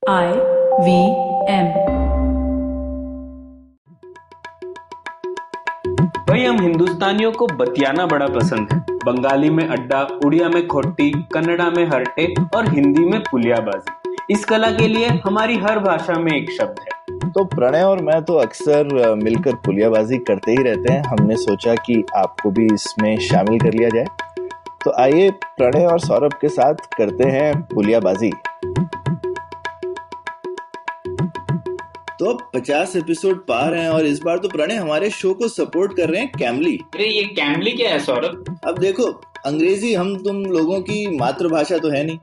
IVM। भाई हम हिंदुस्तानियों को बतियाना बड़ा पसंद है। बंगाली में अड्डा, उड़िया में खोट्टी, कन्नड़ा में हरटे और हिंदी में पुलियाबाजी। इस कला के लिए हमारी हर भाषा में एक शब्द है। तो प्रणय और मैं तो अक्सर मिलकर पुलियाबाजी करते ही रहते हैं। हमने सोचा कि आपको भी इसमें शामिल कर लिया जाए। तो आइए प्रणय और सौरभ के साथ करते हैं पुलियाबाजी। तो 50 एपिसोड पार हैं और इस बार तो प्रणय हमारे शो को सपोर्ट कर रहे हैं कैमली। अरे ये कैमली क्या है सौरभ? अब देखो, अंग्रेजी हम तुम लोगों की मातृभाषा तो है नहीं,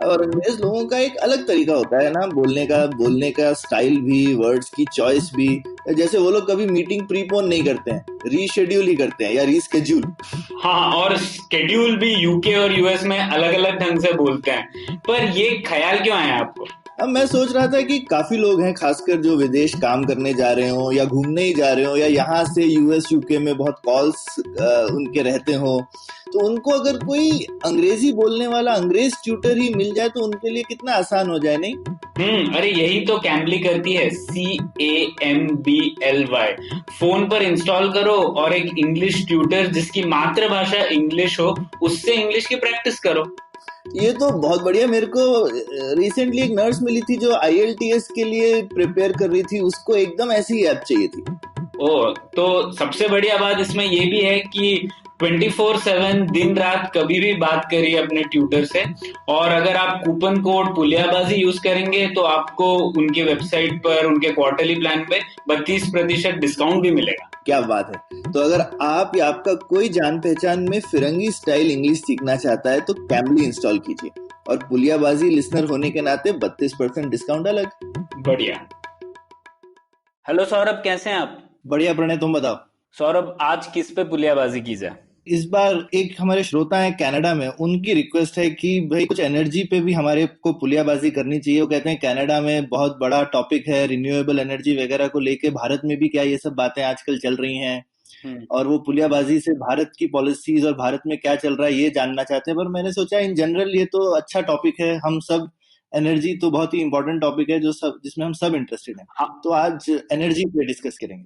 और अंग्रेज लोगों का एक अलग तरीका होता है ना बोलने का स्टाइल भी, वर्ड्स की चॉइस भी। जैसे वो लोग कभी मीटिंग प्रीपोन नहीं करते हैं, रीशेड्यूल ही करते हैं या रीस्केड्यूल। हाँ, और शेड्यूल भी यूके और यूएस में अलग अलग ढंग से बोलते हैं। पर ये ख्याल क्यों आया आपको? अब मैं सोच रहा था कि काफी लोग हैं, खासकर जो विदेश काम करने जा रहे हो या घूमने ही जा रहे हो या यहाँ से यूएस यूके में बहुत कॉल्स उनके रहते हो, तो उनको अगर कोई अंग्रेजी बोलने वाला अंग्रेज ट्यूटर ही मिल जाए तो उनके लिए कितना आसान हो जाए, नहीं? अरे यही तो कैमली करती है, CAMBLY। फोन पर इंस्टॉल करो और एक इंग्लिश ट्यूटर जिसकी मातृभाषा इंग्लिश हो उससे इंग्लिश की प्रैक्टिस करो। ये तो बहुत बढ़िया। मेरे को रिसेंटली एक नर्स मिली थी जो IELTS के लिए प्रिपेयर कर रही थी, उसको एकदम ऐसी ही ऐप चाहिए थी। ओ, तो सबसे बढ़िया बात इसमें ये भी है कि 24/7 दिन रात कभी भी बात करिए अपने ट्यूटर से। और अगर आप कूपन कोड पुलियाबाजी यूज करेंगे तो आपको उनकी वेबसाइट पर उनके क्वार्टरली प्लान पे 32% डिस्काउंट भी मिलेगा। क्या बात है। तो अगर आप या आपका कोई जान पहचान में फिरंगी स्टाइल इंग्लिश सीखना चाहता है तो कैमली इंस्टॉल कीजिए, और पुलियाबाजी लिसनर होने के नाते 32% डिस्काउंट अलग। बढ़िया। हेलो सौरभ, कैसे हैं आप? बढ़िया प्रणय, तुम बताओ। सौरभ, आज किस पे पुलियाबाजी की जाए? इस बार एक हमारे श्रोता हैं कनाडा में, उनकी रिक्वेस्ट है कि भाई कुछ एनर्जी पे भी हमारे को पुलियाबाजी करनी चाहिए। वो कहते हैं कनाडा में बहुत बड़ा टॉपिक है रिन्यूएबल एनर्जी वगैरह को लेके, भारत में भी क्या ये सब बातें आजकल चल रही हैं, और वो पुलियाबाजी से भारत की पॉलिसीज और भारत में क्या चल रहा है ये जानना चाहते हैं। पर मैंने सोचा इन जनरल ये तो अच्छा टॉपिक है, हम सब एनर्जी तो बहुत ही इंपॉर्टेंट टॉपिक है जिसमें हम सब इंटरेस्टेड हैं। हाँ, तो आज एनर्जी पे डिस्कस करेंगे।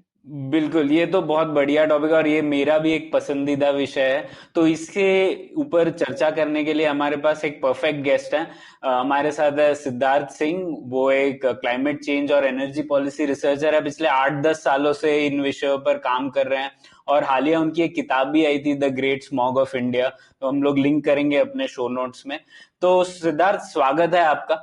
बिल्कुल, ये तो बहुत बढ़िया टॉपिक है और ये मेरा भी एक पसंदीदा विषय है। तो इसके ऊपर चर्चा करने के लिए हमारे पास एक परफेक्ट गेस्ट है। हमारे साथ है सिद्धार्थ सिंह। वो एक क्लाइमेट चेंज और एनर्जी पॉलिसी रिसर्चर है। पिछले 8-10 सालों से इन विषयों पर काम कर रहे हैं और हालिया उनकी एक किताब भी आई थी, the great smog of India. तो हम लोग लिंक करेंगे अपने शो नोट्स में। तो सिद्धार्थ, स्वागत है आपका।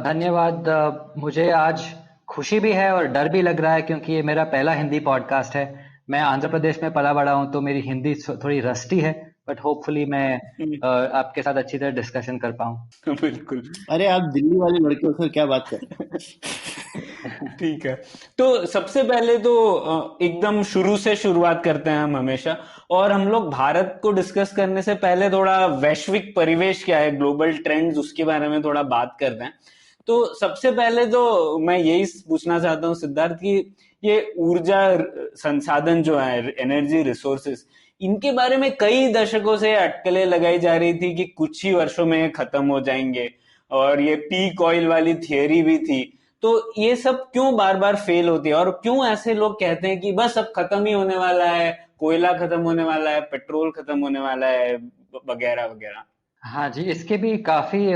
धन्यवाद। मुझे आज खुशी भी है और डर भी लग रहा है क्योंकि ये मेरा पहला हिंदी पॉडकास्ट है। मैं आंध्र प्रदेश में पला बड़ा हूँ तो मेरी हिंदी थोड़ी रस्टी है, बट होपफुली मैं आपके साथ अच्छी तरह डिस्कशन कर पाऊँ। बिल्कुल। अरे आप दिल्ली वाले लड़के हो सर, क्या बात कर। ठीक है, तो सबसे पहले तो एकदम शुरू से शुरुआत करते हैं हम हमेशा। और हम लोग भारत को डिस्कस करने से पहले थोड़ा वैश्विक परिवेश क्या है, ग्लोबल ट्रेंड्स, उसके बारे में थोड़ा बात करते हैं। तो सबसे पहले तो मैं यही पूछना चाहता हूँ सिद्धार्थ कि ये ऊर्जा संसाधन जो है, एनर्जी रिसोर्सेस, इनके बारे में कई दशकों से अटकलें लगाई जा रही थी कि कुछ ही वर्षों में खत्म हो जाएंगे, और ये पीक ऑयल वाली थियरी भी थी। तो ये सब क्यों बार बार फेल होती है और क्यों ऐसे लोग कहते हैं कि बस अब खत्म ही होने वाला है, कोयला खत्म होने वाला है, पेट्रोल खत्म होने वाला है, वगैरह वगैरह। हाँ जी, इसके भी काफी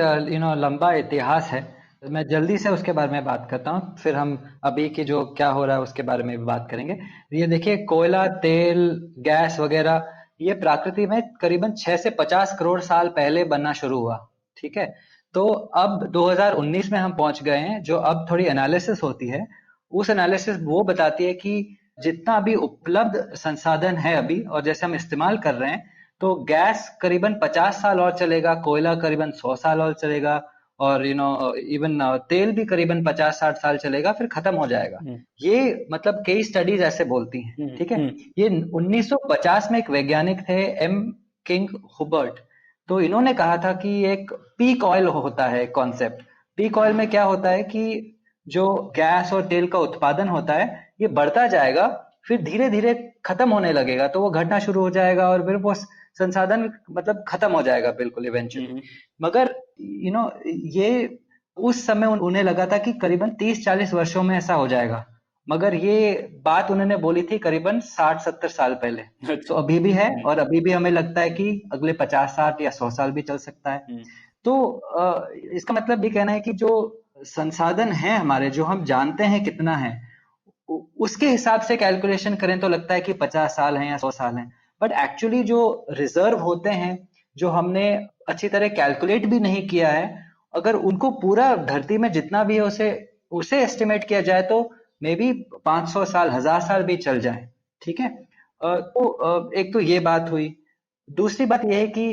लंबा इतिहास है। मैं जल्दी से उसके बारे में बात करता हूँ, फिर हम अभी की जो क्या हो रहा है उसके बारे में भी बात करेंगे। ये देखिए, कोयला, तेल, गैस वगैरह ये प्रकृति में करीबन 6 से 50 करोड़ साल पहले बनना शुरू हुआ। ठीक है, तो अब 2019 में हम पहुंच गए हैं। जो अब थोड़ी एनालिसिस होती है, उस एनालिसिस वो बताती है कि जितना अभी उपलब्ध संसाधन है अभी और जैसे हम इस्तेमाल कर रहे हैं, तो गैस करीबन 50 साल और चलेगा, कोयला करीबन 100 साल और चलेगा, और इवन तेल भी करीबन 50-60 साल चलेगा, फिर खत्म हो जाएगा। ये मतलब कई स्टडीज ऐसे बोलती हैं। ठीक है, ये 1950 में एक वैज्ञानिक थे, एम किंग हुबर्ट। तो इन्होंने कहा था कि एक पीक ऑयल होता है कॉन्सेप्ट। पीक ऑयल में क्या होता है कि जो गैस और तेल का उत्पादन होता है ये बढ़ता जाएगा, फिर धीरे धीरे खत्म होने लगेगा, तो वो घटना शुरू हो जाएगा और फिर वो संसाधन मतलब खत्म हो जाएगा बिल्कुल इवेंचुअली। मगर ये उस समय उन्हें लगा था कि करीबन 30-40 वर्षों में ऐसा हो जाएगा, मगर ये बात उन्होंने बोली थी करीबन 60-70 साल पहले। तो अच्छा। अभी भी है, और अभी भी हमें लगता है कि अगले 50-60 या 100 साल भी चल सकता है। हम्म। तो इसका मतलब ये कहना है कि जो संसाधन है हमारे, जो हम जानते हैं कितना है, उसके हिसाब से कैलकुलेशन करें तो लगता है कि 50 साल है या 100 साल है। बट एक्चुअली जो रिजर्व होते हैं, जो हमने अच्छी तरह कैलकुलेट भी नहीं किया है, अगर उनको पूरा धरती में जितना भी है उसे उसे एस्टिमेट किया जाए तो मे बी 500 साल, 1000 साल भी चल जाए। ठीक है। तो एक तो ये बात हुई। दूसरी बात यह है कि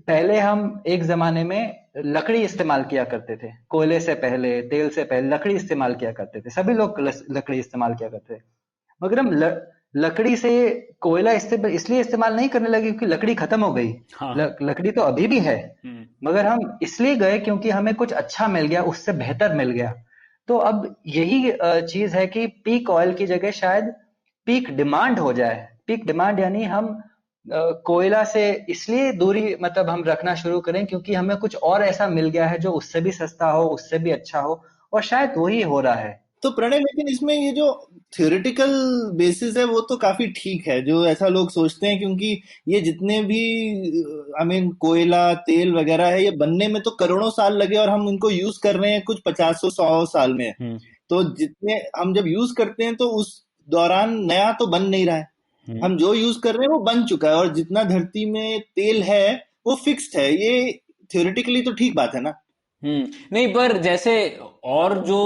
पहले हम एक जमाने में लकड़ी इस्तेमाल किया करते थे, कोयले से पहले, तेल से पहले लकड़ी इस्तेमाल किया करते थे, सभी लोग लकड़ी इस्तेमाल किया करते थे। मगर हम लकड़ी से कोयला इसलिए इस्तेमाल नहीं करने लगे क्योंकि लकड़ी खत्म हो गई। हाँ। लकड़ी तो अभी भी है, हम्म। मगर हम इसलिए गए क्योंकि हमें कुछ अच्छा मिल गया, उससे बेहतर मिल गया। तो अब यही चीज है कि पीक ऑयल की जगह शायद पीक डिमांड हो जाए। पीक डिमांड यानी हम कोयला से इसलिए दूरी मतलब हम रखना शुरू करें क्योंकि हमें कुछ और ऐसा मिल गया है जो उससे भी सस्ता हो, उससे भी अच्छा हो, और शायद वही हो रहा है। तो प्रणय, लेकिन इसमें ये जो थियोरेटिकल बेसिस है वो तो काफी ठीक है, जो ऐसा लोग सोचते हैं, क्योंकि ये जितने भी कोयला तेल वगैरह है, ये बनने में तो करोड़ों साल लगे और हम इनको यूज कर रहे हैं कुछ 50-100 साल में। हम्म। तो जितने हम जब यूज करते हैं तो उस दौरान नया तो बन नहीं रहा है। हम्म। हम जो यूज कर रहे हैं वो बन चुका है, और जितना धरती में तेल है वो फिक्स्ड है। ये थियोरेटिकली तो ठीक बात है ना। नहीं, पर जैसे और जो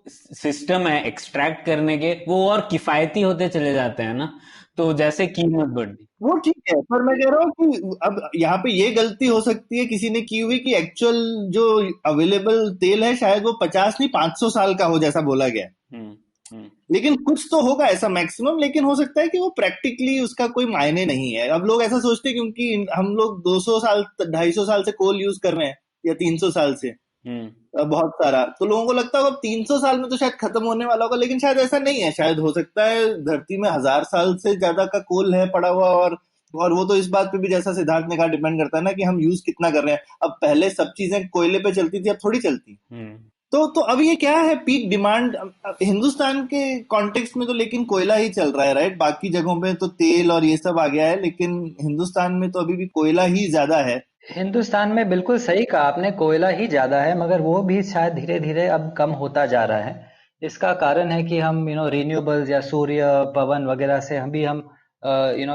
सिस्टम है एक्सट्रैक्ट करने के, वो और किफायती होते चले जाते हैं ना, तो जैसे कीमत बढ़ती। वो ठीक है, पर मैं कह रहा हूँ कि अब यहाँ पे ये गलती हो सकती है किसी ने की हुई कि एक्चुअल जो अवेलेबल तेल है शायद वो 50 नहीं 500 साल का हो, जैसा बोला गया है। हम्म। हम्म। लेकिन कुछ तो होगा ऐसा मैक्सिमम, लेकिन हो सकता है कि वो प्रैक्टिकली उसका कोई मायने नहीं है। अब लोग ऐसा सोचते हैं क्योंकि हम लोग 200 साल 250 साल से कोल यूज कर रहे हैं, या 300 साल से, हम्म। बहुत सारा, तो लोगों को लगता होगा 300 साल में तो शायद खत्म होने वाला होगा, लेकिन शायद ऐसा नहीं है। शायद हो सकता है धरती में 1000 साल से ज्यादा का कोल है पड़ा हुआ, और वो तो इस बात पे भी, जैसा सिद्धार्थ ने कहा, डिपेंड करता है ना कि हम यूज कितना कर रहे हैं। अब पहले सब चीजें कोयले पे चलती थी, अब थोड़ी चलती। हम्म। तो अब ये क्या है, पीक डिमांड हिंदुस्तान के कॉन्टेक्स्ट में तो लेकिन कोयला ही चल रहा है, राइट? बाकी जगहों पे तो तेल और ये सब आ गया है, लेकिन हिंदुस्तान में तो अभी भी कोयला ही ज्यादा है। हिंदुस्तान में बिल्कुल सही कहा आपने, कोयला ही ज्यादा है, मगर वो भी शायद धीरे धीरे अब कम होता जा रहा है। इसका कारण है कि हम रिन्यूएबल्स या सूर्य, पवन वगैरह से हम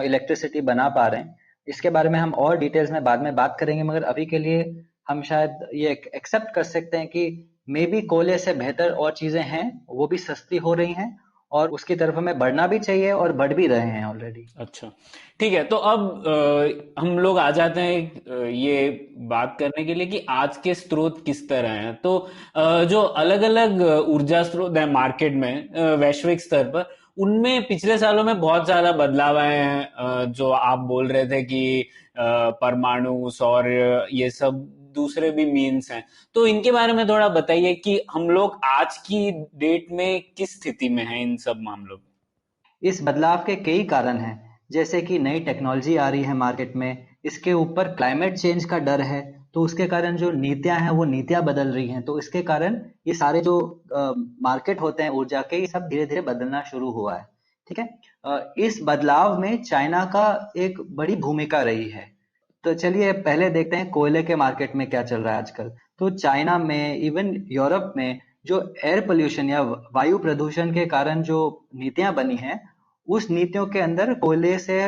इलेक्ट्रिसिटी बना पा रहे हैं। इसके बारे में हम और डिटेल्स में बाद में बात करेंगे, मगर अभी के लिए हम शायद ये एक्सेप्ट कर सकते हैं कि मे बी कोयले से बेहतर और चीजें हैं, वो भी सस्ती हो रही हैं, और उसकी तरफ हमें बढ़ना भी चाहिए, और बढ़ भी रहे हैं ऑलरेडी। अच्छा, ठीक है। तो अब हम लोग आ जाते हैं ये बात करने के लिए कि आज के स्रोत किस तरह हैं। तो जो अलग अलग ऊर्जा स्रोत हैं मार्केट में, वैश्विक स्तर पर, उनमें पिछले सालों में बहुत ज्यादा बदलाव आए हैं। जो आप बोल रहे थे कि परमाणु, सौर, ये सब दूसरे भी मीन्स हैं। तो इनके बारे में थोड़ा बताइए कि हम लोग आज की डेट में किस स्थिति में हैं इन सब मामलों में। इस बदलाव के कई कारण हैं, जैसे कि नई टेक्नोलॉजी आ रही है मार्केट में, इसके ऊपर क्लाइमेट चेंज का डर है, तो उसके कारण जो नीतियां हैं वो नीतियां बदल रही हैं, तो इसके कारण ये सारे जो मार्केट होते हैं ऊर्जा के, ये सब धीरे धीरे बदलना शुरू हुआ है। ठीक है। इस बदलाव में चाइना का एक बड़ी भूमिका रही है। तो चलिए पहले देखते हैं कोयले के मार्केट में क्या चल रहा है आजकल। तो चाइना में, इवन यूरोप में, जो एयर पोल्यूशन या वायु प्रदूषण के कारण जो नीतियां बनी हैं, उस नीतियों के अंदर कोयले से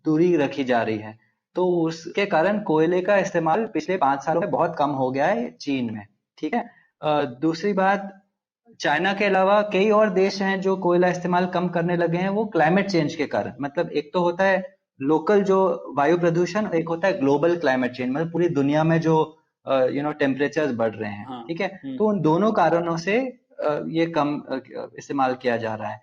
दूरी रखी जा रही है। तो उसके कारण कोयले का इस्तेमाल पिछले 5 सालों में बहुत कम हो गया है चीन में। ठीक है। दूसरी बात, चाइना के अलावा कई और देश हैं जो कोयला इस्तेमाल कम करने लगे हैं, वो क्लाइमेट चेंज के कारण। मतलब एक तो होता है लोकल जो वायु प्रदूषण, एक होता है ग्लोबल क्लाइमेट चेंज, मतलब पूरी दुनिया में जो टेम्परेचर्स बढ़ रहे हैं। हाँ। ठीक है। तो उन दोनों कारणों से ये कम इस्तेमाल किया जा रहा है।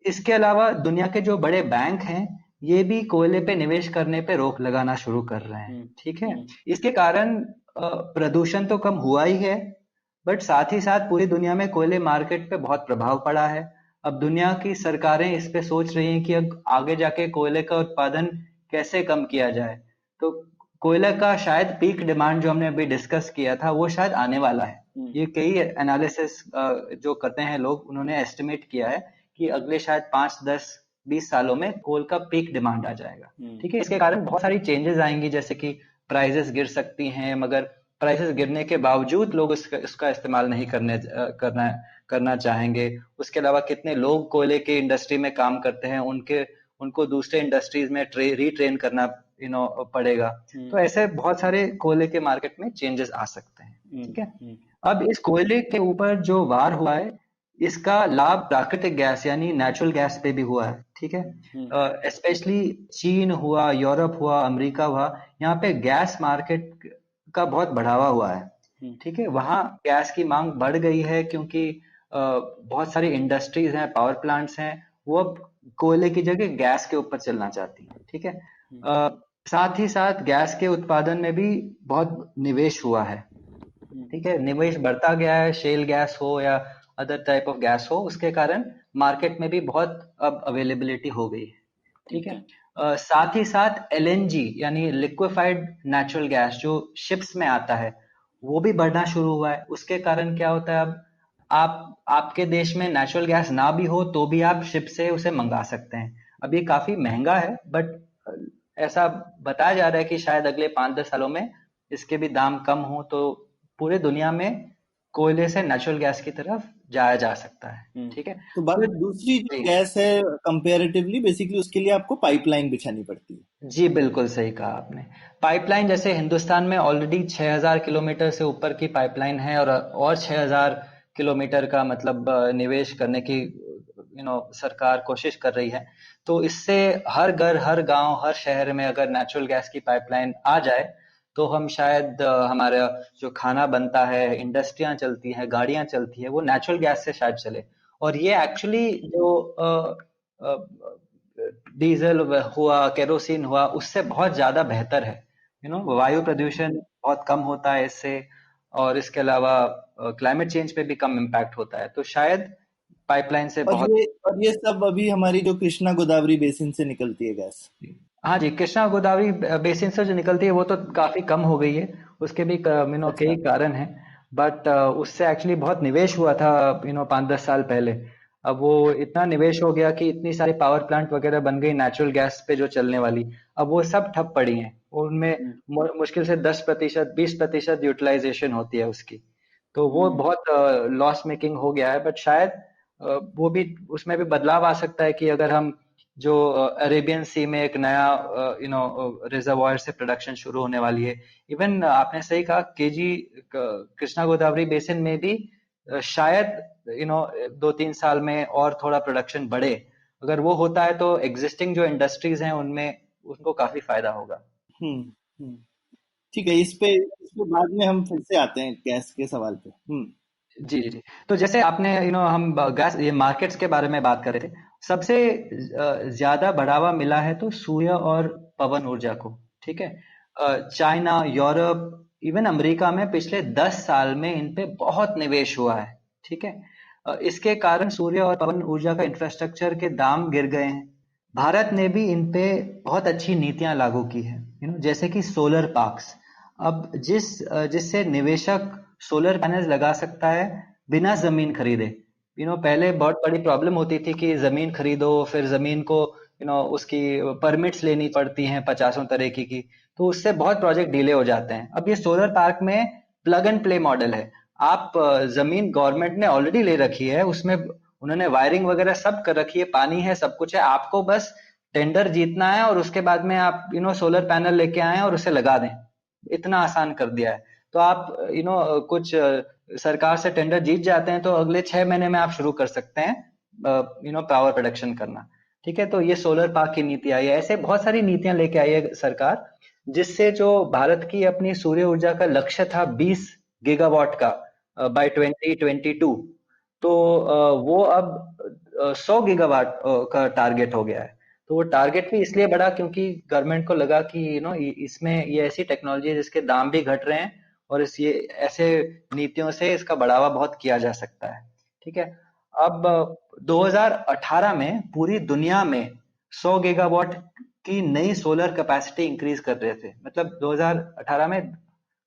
इसके अलावा दुनिया के जो बड़े बैंक हैं, ये भी कोयले पे निवेश करने पे रोक लगाना शुरू कर रहे हैं। हम्म। ठीक है। हम्म। इसके कारण प्रदूषण तो कम हुआ ही है, बट साथ ही साथ पूरी दुनिया में कोयले मार्केट पे बहुत प्रभाव पड़ा है। अब दुनिया की सरकारें इस पे सोच रही हैं कि अब आगे जाके कोयले का उत्पादन कैसे कम किया जाए। तो कोयले का शायद पीक डिमांड जो हमने अभी डिस्कस किया था, वो शायद आने वाला है। ये कई एनालिसिस जो करते हैं लोग, उन्होंने एस्टिमेट किया है कि अगले शायद 5, 10, 20 सालों में कोल का पीक डिमांड आ जाएगा। ठीक है, इसके कारण बहुत सारी चेंजेस आएंगी, जैसे कि प्राइसेस गिर सकती हैं, मगर प्राइसेस गिरने के बावजूद लोग इसका इस्तेमाल नहीं करना चाहेंगे। उसके अलावा कितने लोग कोयले के इंडस्ट्री में काम करते हैं, उनको दूसरे इंडस्ट्रीज में रीट्रेन करना पड़ेगा। तो ऐसे बहुत सारे कोयले के मार्केट में चेंजेस आ सकते हैं। ठीक है, अब इस कोयले के ऊपर जो वार हुआ है, इसका लाभ प्राकृतिक गैस यानी नेचुरल गैस पे भी हुआ है। ठीक है, स्पेशली चीन हुआ, यूरोप हुआ, अमेरिका हुआ, यहाँ पे गैस मार्केट का बहुत बढ़ावा हुआ है। ठीक है, वहाँ गैस की मांग बढ़ गई है क्योंकि बहुत सारी इंडस्ट्रीज हैं, पावर प्लांट्स हैं, वो अब कोयले की जगह गैस के ऊपर चलना चाहती हैं। ठीक है, साथ ही साथ गैस के उत्पादन में भी बहुत निवेश हुआ है। ठीक है, निवेश बढ़ता गया है, शेल गैस हो या अदर टाइप ऑफ गैस हो, उसके कारण मार्केट में भी बहुत अब अवेलेबिलिटी हो गई है। ठीक है, साथ ही साथ एलएनजी यानी लिक्विफाइड नेचुरल गैस जो शिप्स में आता है, वो भी बढ़ना शुरू हुआ है। उसके कारण क्या होता है, अब आपके देश में नेचुरल गैस ना भी हो तो भी आप शिप से उसे मंगा सकते हैं। अब ये काफी महंगा है, बट ऐसा बताया जा रहा है कि शायद अगले 5-10 सालों में इसके भी दाम कम हो, तो पूरे दुनिया में कोयले से नेचुरल गैस की तरफ जाया जा सकता है। ठीक है, तो बात दूसरी जो गैस है कंपैरेटिवली, बेसिकली उसके लिए आपको पाइपलाइन बिछानी पड़ती है। जी बिल्कुल सही कहा आपने। पाइपलाइन, जैसे हिंदुस्तान में ऑलरेडी 6000 किलोमीटर से ऊपर की पाइपलाइन है, और 6000 किलोमीटर का मतलब निवेश करने की सरकार कोशिश कर रही है। तो इससे हर घर, हर गांव, हर शहर में अगर नेचुरल गैस की पाइपलाइन आ जाए, तो हम शायद हमारा जो खाना बनता है, इंडस्ट्रियां चलती हैं, गाड़ियां चलती है, वो नेचुरल गैस से शायद चले। और ये एक्चुअली जो डीजल हुआ, केरोसिन हुआ, उससे बहुत ज्यादा बेहतर है। वायु प्रदूषण बहुत कम होता है इससे, और इसके अलावा क्लाइमेट चेंज पे भी कम इम्पैक्ट होता है। तो शायद पाइपलाइन से बहुत। ये सब अभी हमारी जो कृष्णा गोदावरी बेसिन से निकलती है गैस। हाँ जी, कृष्णा गोदावरी बेसिन से जो निकलती है वो तो काफी कम हो गई है। उसके भी कई कारण हैं, बट उससे एक्चुअली बहुत निवेश हुआ था 5-10 साल पहले। अब वो इतना निवेश हो गया कि इतनी सारी पावर प्लांट वगैरह बन गई नेचुरल गैस पे जो चलने वाली, अब वो सब ठप पड़ी हैं। उनमें मुश्किल से 10%, 20% यूटिलाइजेशन होती है उसकी। तो वो बहुत लॉस मेकिंग हो गया है। बट शायद वो भी, उसमें भी बदलाव आ सकता है कि अगर हम जो अरेबियन सी में एक नया रिजर्वायर से प्रोडक्शन शुरू होने वाली है। इवन आपने सही कहा, केजी कृष्णा गोदावरी बेसिन में भी शायद 2-3 साल में और थोड़ा प्रोडक्शन बढ़े। अगर वो होता है तो एग्जिस्टिंग जो इंडस्ट्रीज हैं उनमें उनको काफी फायदा होगा। ठीक है, इस पे बाद में हम फिर से आते हैं गैस के सवाल पे। जी जी। तो जैसे आपने हम गैस, ये मार्केट्स के बारे में बात कर रहे थे, सबसे ज्यादा बढ़ावा मिला है तो सूर्य और पवन ऊर्जा को। ठीक है, चाइना, यूरोप, इवन अमेरिका में पिछले 10 साल में इन पे बहुत निवेश हुआ है। ठीक है, इसके कारण सूर्य और पवन ऊर्जा का इंफ्रास्ट्रक्चर के दाम गिर गए हैं। भारत ने भी इन पे बहुत अच्छी नीतियां लागू की है, जैसे कि सोलर पार्क्स। अब जिससे निवेशक सोलर पैनल्स लगा सकता है बिना जमीन खरीदे। पहले बहुत बड़ी प्रॉब्लम होती थी कि जमीन खरीदो, फिर जमीन को उसकी परमिट्स लेनी पड़ती हैं 50 तरह की। तो उससे बहुत प्रोजेक्ट डिले हो जाते हैं। अब ये सोलर पार्क में प्लग एंड प्ले मॉडल है। आप जमीन गवर्नमेंट ने ऑलरेडी ले रखी है, उसमें उन्होंने वायरिंग वगैरह सब कर रखी है, पानी है, सब कुछ है, आपको बस टेंडर जीतना है और उसके बाद में आप सोलर पैनल लेके आए और उसे लगा दें। इतना आसान कर दिया है। तो आप कुछ सरकार से टेंडर जीत जाते हैं तो अगले 6 महीने में आप शुरू कर सकते हैं पावर प्रोडक्शन करना। ठीक है, तो ये सोलर पार्क की नीति आई है। ऐसे बहुत सारी नीतियां लेके आई है सरकार, जिससे जो भारत की अपनी सूर्य ऊर्जा का लक्ष्य था 20 गीगावाट का बाय 2022, तो वो अब 100 गीगावाट का टारगेट हो गया है। तो वो टारगेट भी इसलिए बढ़ा क्योंकि गवर्नमेंट को लगा कि इसमें ये ऐसी टेक्नोलॉजी है जिसके दाम भी घट रहे हैं, और ये ऐसे नीतियों से इसका बढ़ावा बहुत किया जा सकता है। ठीक है, अब 2018 में पूरी दुनिया में 100 गीगावाट की नई सोलर कैपेसिटी इंक्रीज कर रहे थे। मतलब 2018 में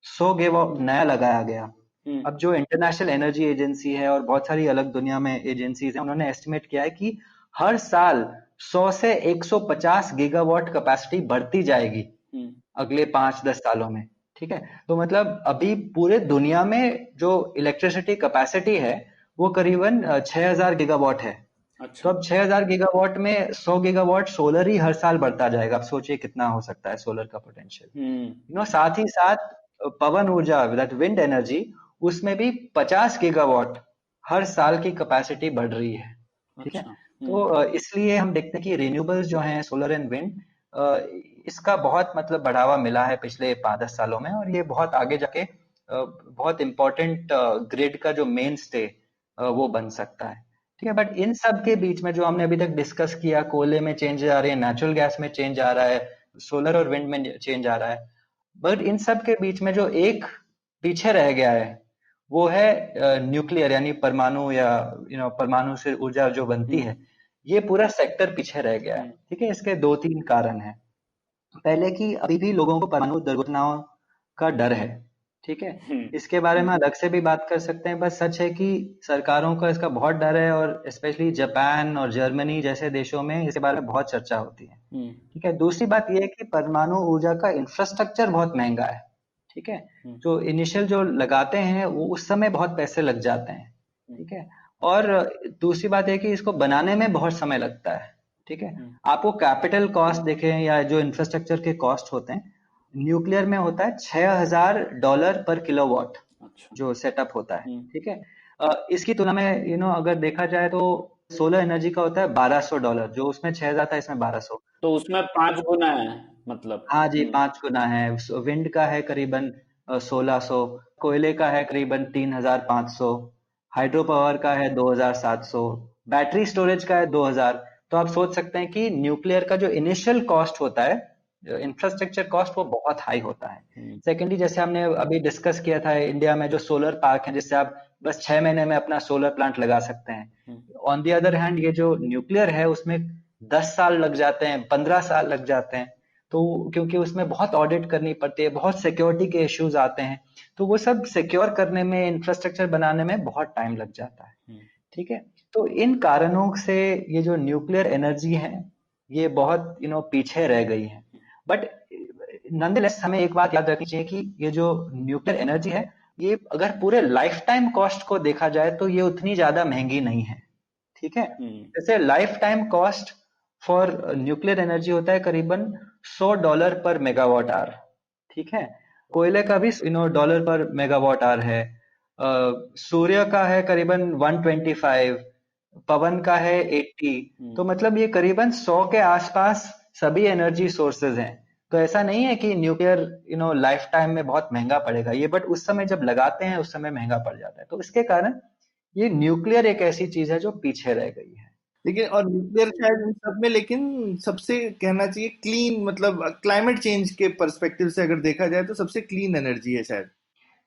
100 गीगावाट नया लगाया गया। अब जो इंटरनेशनल एनर्जी एजेंसी है और बहुत सारी अलग दुनिया में एजेंसीज हैं, उन्होंने एस्टिमेट किया है कि हर साल 100 से 150 गीगावाट कैपेसिटी बढ़ती जाएगी अगले 5-10 सालों में। ठीक है, तो मतलब अभी पूरे दुनिया में जो इलेक्ट्रिसिटी कैपेसिटी है वो करीबन 6000 गीगावाट है। तो अच्छा। अब 6000 गीगावाट में 100 गीगावाट सोलर ही हर साल बढ़ता जाएगा। आप सोचिए कितना हो सकता है सोलर का पोटेंशियल। साथ ही साथ पवन ऊर्जा, दैट विंड एनर्जी, उसमें भी 50 गीगावाट हर साल की कैपेसिटी बढ़ रही है। ठीक है, अच्छा। तो इसलिए हम देखते हैं कि रिन्यूएबल्स जो हैं, सोलर एंड विंड, इसका बहुत मतलब बढ़ावा मिला है पिछले 5-10 सालों में, और ये बहुत आगे जाके बहुत इम्पोर्टेंट ग्रिड का जो मेन स्टे वो बन सकता है। ठीक है, बट इन सब के बीच में जो हमने अभी तक डिस्कस किया, कोयले में चेंज आ रही है, नेचुरल गैस में चेंज आ रहा है, सोलर और विंड में चेंज आ रहा है, बट इन सब के बीच में जो एक पीछे रह गया है वो है न्यूक्लियर, यानी परमाणु, या परमाणु से ऊर्जा जो बनती है, ये पूरा सेक्टर पीछे रह गया है। ठीक है, इसके 2-3 कारण हैं। पहले कि अभी भी लोगों को परमाणु दुर्घटनाओं का डर है। ठीक है, इसके बारे में अलग से भी बात कर सकते हैं, बस सच है कि सरकारों का इसका बहुत डर है, और स्पेशली जापान और जर्मनी जैसे देशों में इसके बारे में बहुत चर्चा होती है। ठीक है, दूसरी बात यह है कि परमाणु ऊर्जा का इंफ्रास्ट्रक्चर बहुत महंगा है। ठीक है, जो इनिशियल जो लगाते हैं वो उस समय बहुत पैसे लग जाते हैं। ठीक है, और दूसरी बात है कि इसको बनाने में बहुत समय लगता है। ठीक है, आपको कैपिटल कॉस्ट देखें या जो इंफ्रास्ट्रक्चर के कॉस्ट होते हैं, न्यूक्लियर में होता है $6000 पर किलोवाट जो सेटअप होता है। ठीक है, इसकी तुलना में अगर देखा जाए तो सोलर एनर्जी का होता है $1200, जो उसमें 6000 था, इसमें 1200। तो उसमें 5 गुना है मतलब। हाँ जी, 5 गुना है। विंड का है करीबन 1600, कोयले का है करीबन 3500, हाइड्रो पावर का है 2700, बैटरी स्टोरेज का है 2000। तो आप सोच सकते हैं कि न्यूक्लियर का जो इनिशियल कॉस्ट होता है, इंफ्रास्ट्रक्चर कॉस्ट, वो बहुत हाई होता है। सेकेंडली, जैसे हमने अभी डिस्कस किया था, इंडिया में जो सोलर पार्क है जिससे आप बस 6 महीने में अपना सोलर प्लांट लगा सकते हैं, ऑन दी अदर हैंड ये जो न्यूक्लियर है उसमें 10 साल लग जाते हैं, 15 साल लग जाते हैं। तो क्योंकि उसमें बहुत ऑडिट करनी पड़ती है, बहुत सिक्योरिटी के इश्यूज आते हैं, तो वो सब सिक्योर करने में, इंफ्रास्ट्रक्चर बनाने में बहुत टाइम लग जाता है। ठीक है, तो इन कारणों से ये जो न्यूक्लियर एनर्जी है ये बहुत पीछे रह गई है। बट नॉनदलेस हमें एक बात याद रखनी चाहिए कि ये जो न्यूक्लियर एनर्जी है, ये अगर पूरे लाइफ टाइम कॉस्ट को देखा जाए तो ये उतनी ज्यादा महंगी नहीं है। ठीक है, जैसे life time cost for nuclear energy होता है करीबन $100 पर मेगावाट आवर। ठीक है, कोयले का भी डॉलर पर मेगावाट आवर है, सूर्य का है करीबन 125, पवन का है 80। तो मतलब ये करीबन 100 के आसपास सभी एनर्जी सोर्सेज हैं। तो ऐसा नहीं है कि न्यूक्लियर लाइफ टाइम में बहुत महंगा पड़ेगा ये, बट उस समय जब लगाते हैं उस समय महंगा पड़ जाता है। तो इसके कारण ये न्यूक्लियर एक ऐसी चीज है जो पीछे रह गई है। लेकिन और न्यूक्लियर शायद इन सब में, लेकिन सबसे कहना चाहिए क्लीन, मतलब क्लाइमेट चेंज के पर्सपेक्टिव से अगर देखा जाए तो सबसे क्लीन एनर्जी है शायद।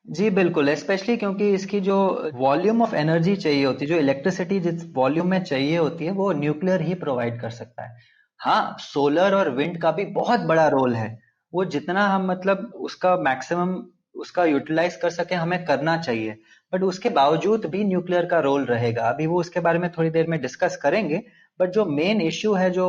जी बिल्कुल, स्पेशली क्योंकि इसकी जो वॉल्यूम ऑफ एनर्जी चाहिए होती है, जो इलेक्ट्रिसिटी जिस वॉल्यूम में चाहिए होती है, वो न्यूक्लियर ही प्रोवाइड कर सकता है। हाँ, सोलर और विंड का भी बहुत बड़ा रोल है। वो जितना हम मतलब उसका मैक्सिमम उसका यूटिलाइज कर सके हमें करना चाहिए, बट उसके बावजूद भी न्यूक्लियर का रोल रहेगा। अभी वो उसके बारे में थोड़ी देर में डिस्कस करेंगे। बट जो मेन इश्यू है, जो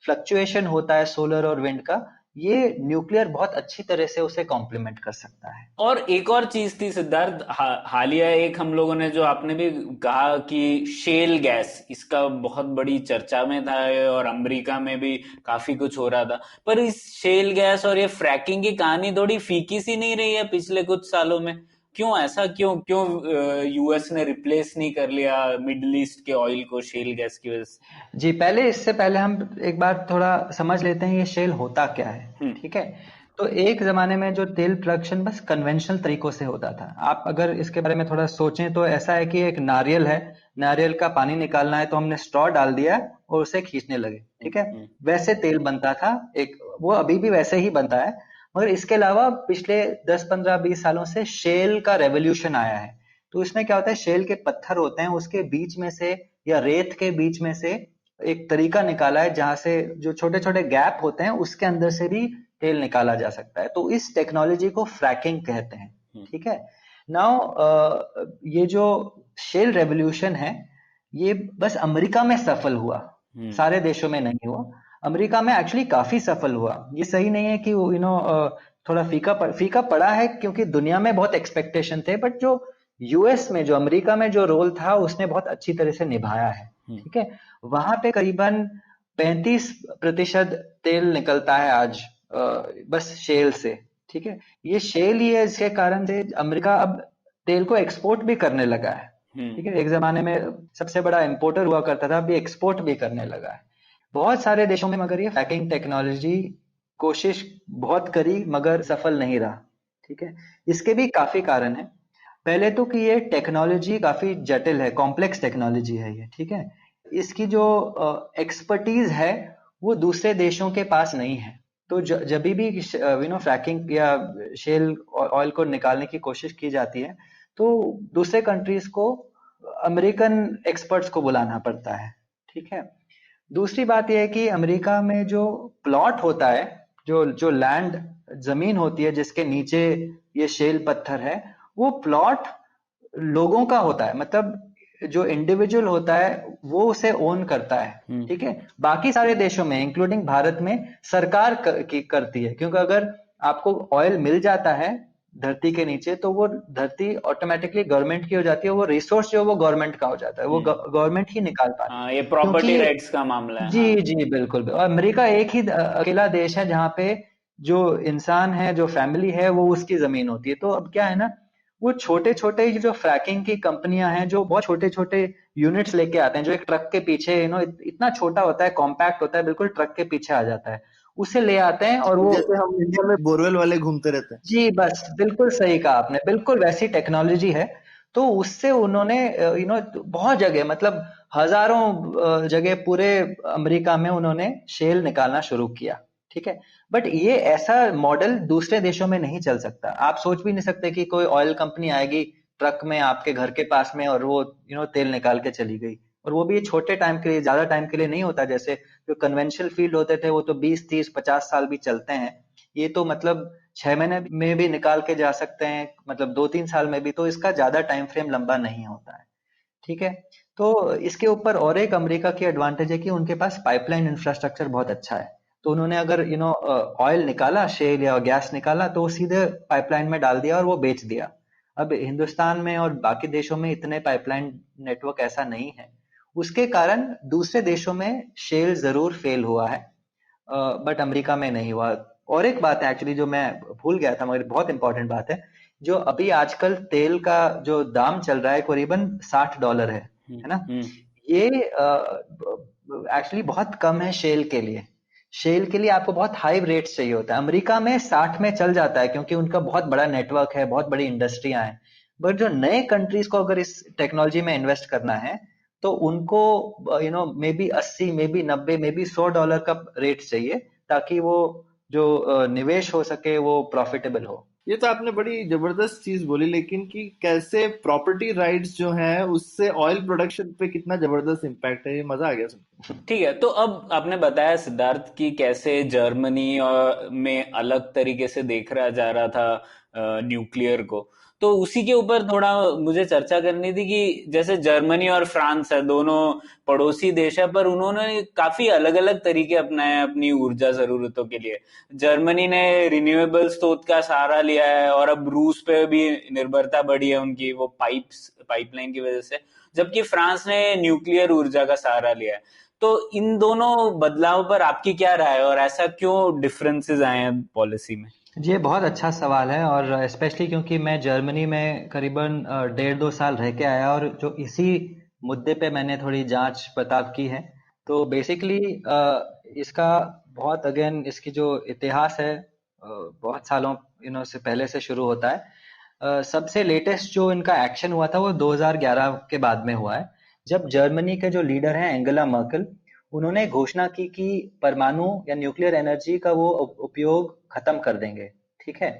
फ्लक्चुएशन होता है सोलर और विंड का, ये न्यूक्लियर बहुत अच्छी तरह से उसे कॉम्प्लीमेंट कर सकता है। और एक और चीज थी सिद्धार्थ, हालिया एक हम लोगों ने, जो आपने भी कहा कि शेल गैस, इसका बहुत बड़ी चर्चा में था और अमेरिका में भी काफी कुछ हो रहा था। पर इस शेल गैस और ये फ्रैकिंग की कहानी थोड़ी फीकी सी नहीं रही है पिछले कुछ सालों में? क्यों ऐसा, क्यों क्यों यूएस ने रिप्लेस नहीं कर लिया मिडिल ईस्ट के ऑयल को शेल गैस की वजह से? जी, इससे पहले हम एक बार थोड़ा समझ लेते हैं ये शेल होता क्या है। ठीक है, तो एक जमाने में जो तेल प्रोडक्शन बस कन्वेंशनल तरीकों से होता था। आप अगर इसके बारे में थोड़ा सोचें तो ऐसा है कि एक नारियल है, नारियल का पानी निकालना है तो हमने स्ट्रॉ डाल दिया और उसे खींचने लगे। ठीक है, वैसे तेल बनता था एक, वो अभी भी वैसे ही बनता है। मगर इसके अलावा पिछले 10-15-20 सालों से शेल का रेवोल्यूशन आया है। तो इसमें क्या होता है, शेल के पत्थर होते हैं, उसके बीच में से या रेत के बीच में से एक तरीका निकाला है जहां से जो छोटे छोटे गैप होते हैं उसके अंदर से भी तेल निकाला जा सकता है। तो इस टेक्नोलॉजी को फ्रैकिंग कहते हैं। ठीक है, नाउ ये जो शेल रेवोल्यूशन है, ये बस अमेरिका में सफल हुआ, सारे देशों में नहीं हुआ। अमेरिका में एक्चुअली काफी सफल हुआ। ये सही नहीं है कि थोड़ा फीका पड़ा है, क्योंकि दुनिया में बहुत एक्सपेक्टेशन थे, बट जो यूएस में, जो अमेरिका में जो रोल था, उसने बहुत अच्छी तरह से निभाया है। ठीक है, वहां पे करीबन 35% तेल निकलता है आज, बस शेल से। ठीक है, ये शेल ही है, इसके कारण से अमेरिका अब तेल को एक्सपोर्ट भी करने लगा है। ठीक है, एक जमाने में सबसे बड़ा इंपोर्टर हुआ करता था, अभी एक्सपोर्ट भी करने लगा है बहुत सारे देशों में। मगर ये फ्रैकिंग टेक्नोलॉजी कोशिश बहुत करी, मगर सफल नहीं रहा। ठीक है, इसके भी काफी कारण है। पहले तो कि ये टेक्नोलॉजी काफी जटिल है, कॉम्प्लेक्स टेक्नोलॉजी है ये। ठीक है, इसकी जो एक्सपर्टीज है वो दूसरे देशों के पास नहीं है। तो जब भी फ्रैकिंग या शेल ऑयल को निकालने की कोशिश की जाती है, तो दूसरे कंट्रीज को अमेरिकन एक्सपर्ट्स को बुलाना पड़ता है। ठीक है, दूसरी बात यह है कि अमेरिका में जो प्लॉट होता है, जो लैंड, जमीन होती है जिसके नीचे ये शेल पत्थर है, वो प्लॉट लोगों का होता है। मतलब जो इंडिविजुअल होता है वो उसे ओन करता है। ठीक है, बाकी सारे देशों में इंक्लूडिंग भारत में सरकार करती है, क्योंकि अगर आपको ऑयल मिल जाता है धरती के नीचे, तो वो धरती ऑटोमेटिकली गवर्नमेंट की हो जाती है, वो रिसोर्स जो वो गवर्नमेंट का हो जाता है, वो गवर्नमेंट ही निकाल पाती है। ये प्रॉपर्टी क्योंकि राइट्स का मामला है। जी जी बिल्कुल। और अमेरिका एक ही अकेला देश है जहाँ पे जो इंसान है, जो फैमिली है, वो उसकी जमीन होती है। तो अब क्या है ना, वो छोटे छोटे जो फ्रैकिंग की कंपनियां हैं, जो बहुत छोटे छोटे यूनिट्स लेके आते हैं, जो एक ट्रक के पीछे इतना छोटा होता है, कॉम्पैक्ट होता है, बिल्कुल ट्रक के पीछे आ जाता है, उसे ले आते हैं। और वो जैसे हम इंडिया में बोरवेल वाले घूमते रहते हैं। जी बस बिल्कुल सही कहा आपने, बिल्कुल वैसी टेक्नोलॉजी है। तो उससे उन्होंने बहुत जगह, मतलब हजारों जगह पूरे अमेरिका में उन्होंने शेल निकालना शुरू किया। ठीक है, बट ये ऐसा मॉडल दूसरे देशों में नहीं चल सकता। आप सोच भी नहीं सकते कि कोई ऑयल कंपनी आएगी ट्रक में आपके घर के पास में, और वो तेल निकाल के चली गई। और वो भी छोटे टाइम के लिए, ज्यादा टाइम के लिए नहीं होता। जैसे जो कन्वेंशनल फील्ड होते थे, वो तो 20 30 50 साल भी चलते हैं। ये तो मतलब 6 महीने में भी निकाल के जा सकते हैं, मतलब 2 3 साल में भी। तो इसका ज्यादा टाइम फ्रेम लंबा नहीं होता है। ठीक है, तो इसके ऊपर और एक अमेरिका की एडवांटेज है कि उनके पास पाइपलाइन इंफ्रास्ट्रक्चर बहुत अच्छा है। तो उन्होंने अगर ऑयल निकाला, शेल या गैस निकाला, तो वो सीधे पाइपलाइन में डाल दिया और वो बेच दिया। अब हिंदुस्तान में और बाकी देशों में इतने पाइपलाइन नेटवर्क ऐसा नहीं है। उसके कारण दूसरे देशों में शेल जरूर फेल हुआ है, बट अमेरिका में नहीं हुआ। और एक बात है एक्चुअली जो मैं भूल गया था, मगर बहुत इंपॉर्टेंट बात है। जो अभी आजकल तेल का जो दाम चल रहा है करीबन $60 है ना। ये एक्चुअली बहुत कम है शेल के लिए। शेल के लिए आपको बहुत हाई रेट्स चाहिए होता है। अमेरिका में 60 में चल जाता है, क्योंकि उनका बहुत बड़ा नेटवर्क है, बहुत बड़ी इंडस्ट्रियां हैं। बट जो नए कंट्रीज को अगर इस टेक्नोलॉजी में इन्वेस्ट करना है, तो उनको may be 80, may be 90, may be $100 का रेट चाहिए, ताकि वो जो निवेश हो सके वो प्रॉफिटेबल हो। ये तो आपने बड़ी जबरदस्त चीज बोली, लेकिन कि कैसे प्रॉपर्टी राइट्स जो हैं उससे ऑयल प्रोडक्शन पे कितना जबरदस्त इम्पैक्ट है, ये मजा आ गया सुन। ठीक है, तो अब आपने बताया सिद्धार्थ की कैसे जर्मनी में अलग तरीके से देखा जा रहा था न्यूक्लियर को। तो उसी के ऊपर थोड़ा मुझे चर्चा करनी थी कि जैसे जर्मनी और फ्रांस है, दोनों पड़ोसी देश है, पर उन्होंने काफी अलग अलग तरीके अपनाए हैं अपनी ऊर्जा जरूरतों के लिए। जर्मनी ने रिन्यूएबल स्रोत का सहारा लिया है, और अब रूस पे भी निर्भरता बढ़ी है उनकी, वो पाइपलाइन की वजह से। जबकि फ्रांस ने न्यूक्लियर ऊर्जा का सहारा लिया है। तो इन दोनों बदलाव पर आपकी क्या राय है, और ऐसा क्यों डिफरेंसेस आए हैं पॉलिसी में? ये बहुत अच्छा सवाल है, और स्पेशली क्योंकि मैं जर्मनी में करीबन 1.5 2 साल रह के आया, और जो इसी मुद्दे पे मैंने थोड़ी जांच पड़ताल की है। तो बेसिकली इसका बहुत, अगेन इसकी जो इतिहास है बहुत सालों से पहले से शुरू होता है। सबसे लेटेस्ट जो इनका एक्शन हुआ था वो 2011 के बाद में हुआ है, जब जर्मनी के जो लीडर हैं एंगेला मर्केल, उन्होंने घोषणा की कि परमाणु या न्यूक्लियर एनर्जी का वो उपयोग खत्म कर देंगे। ठीक है,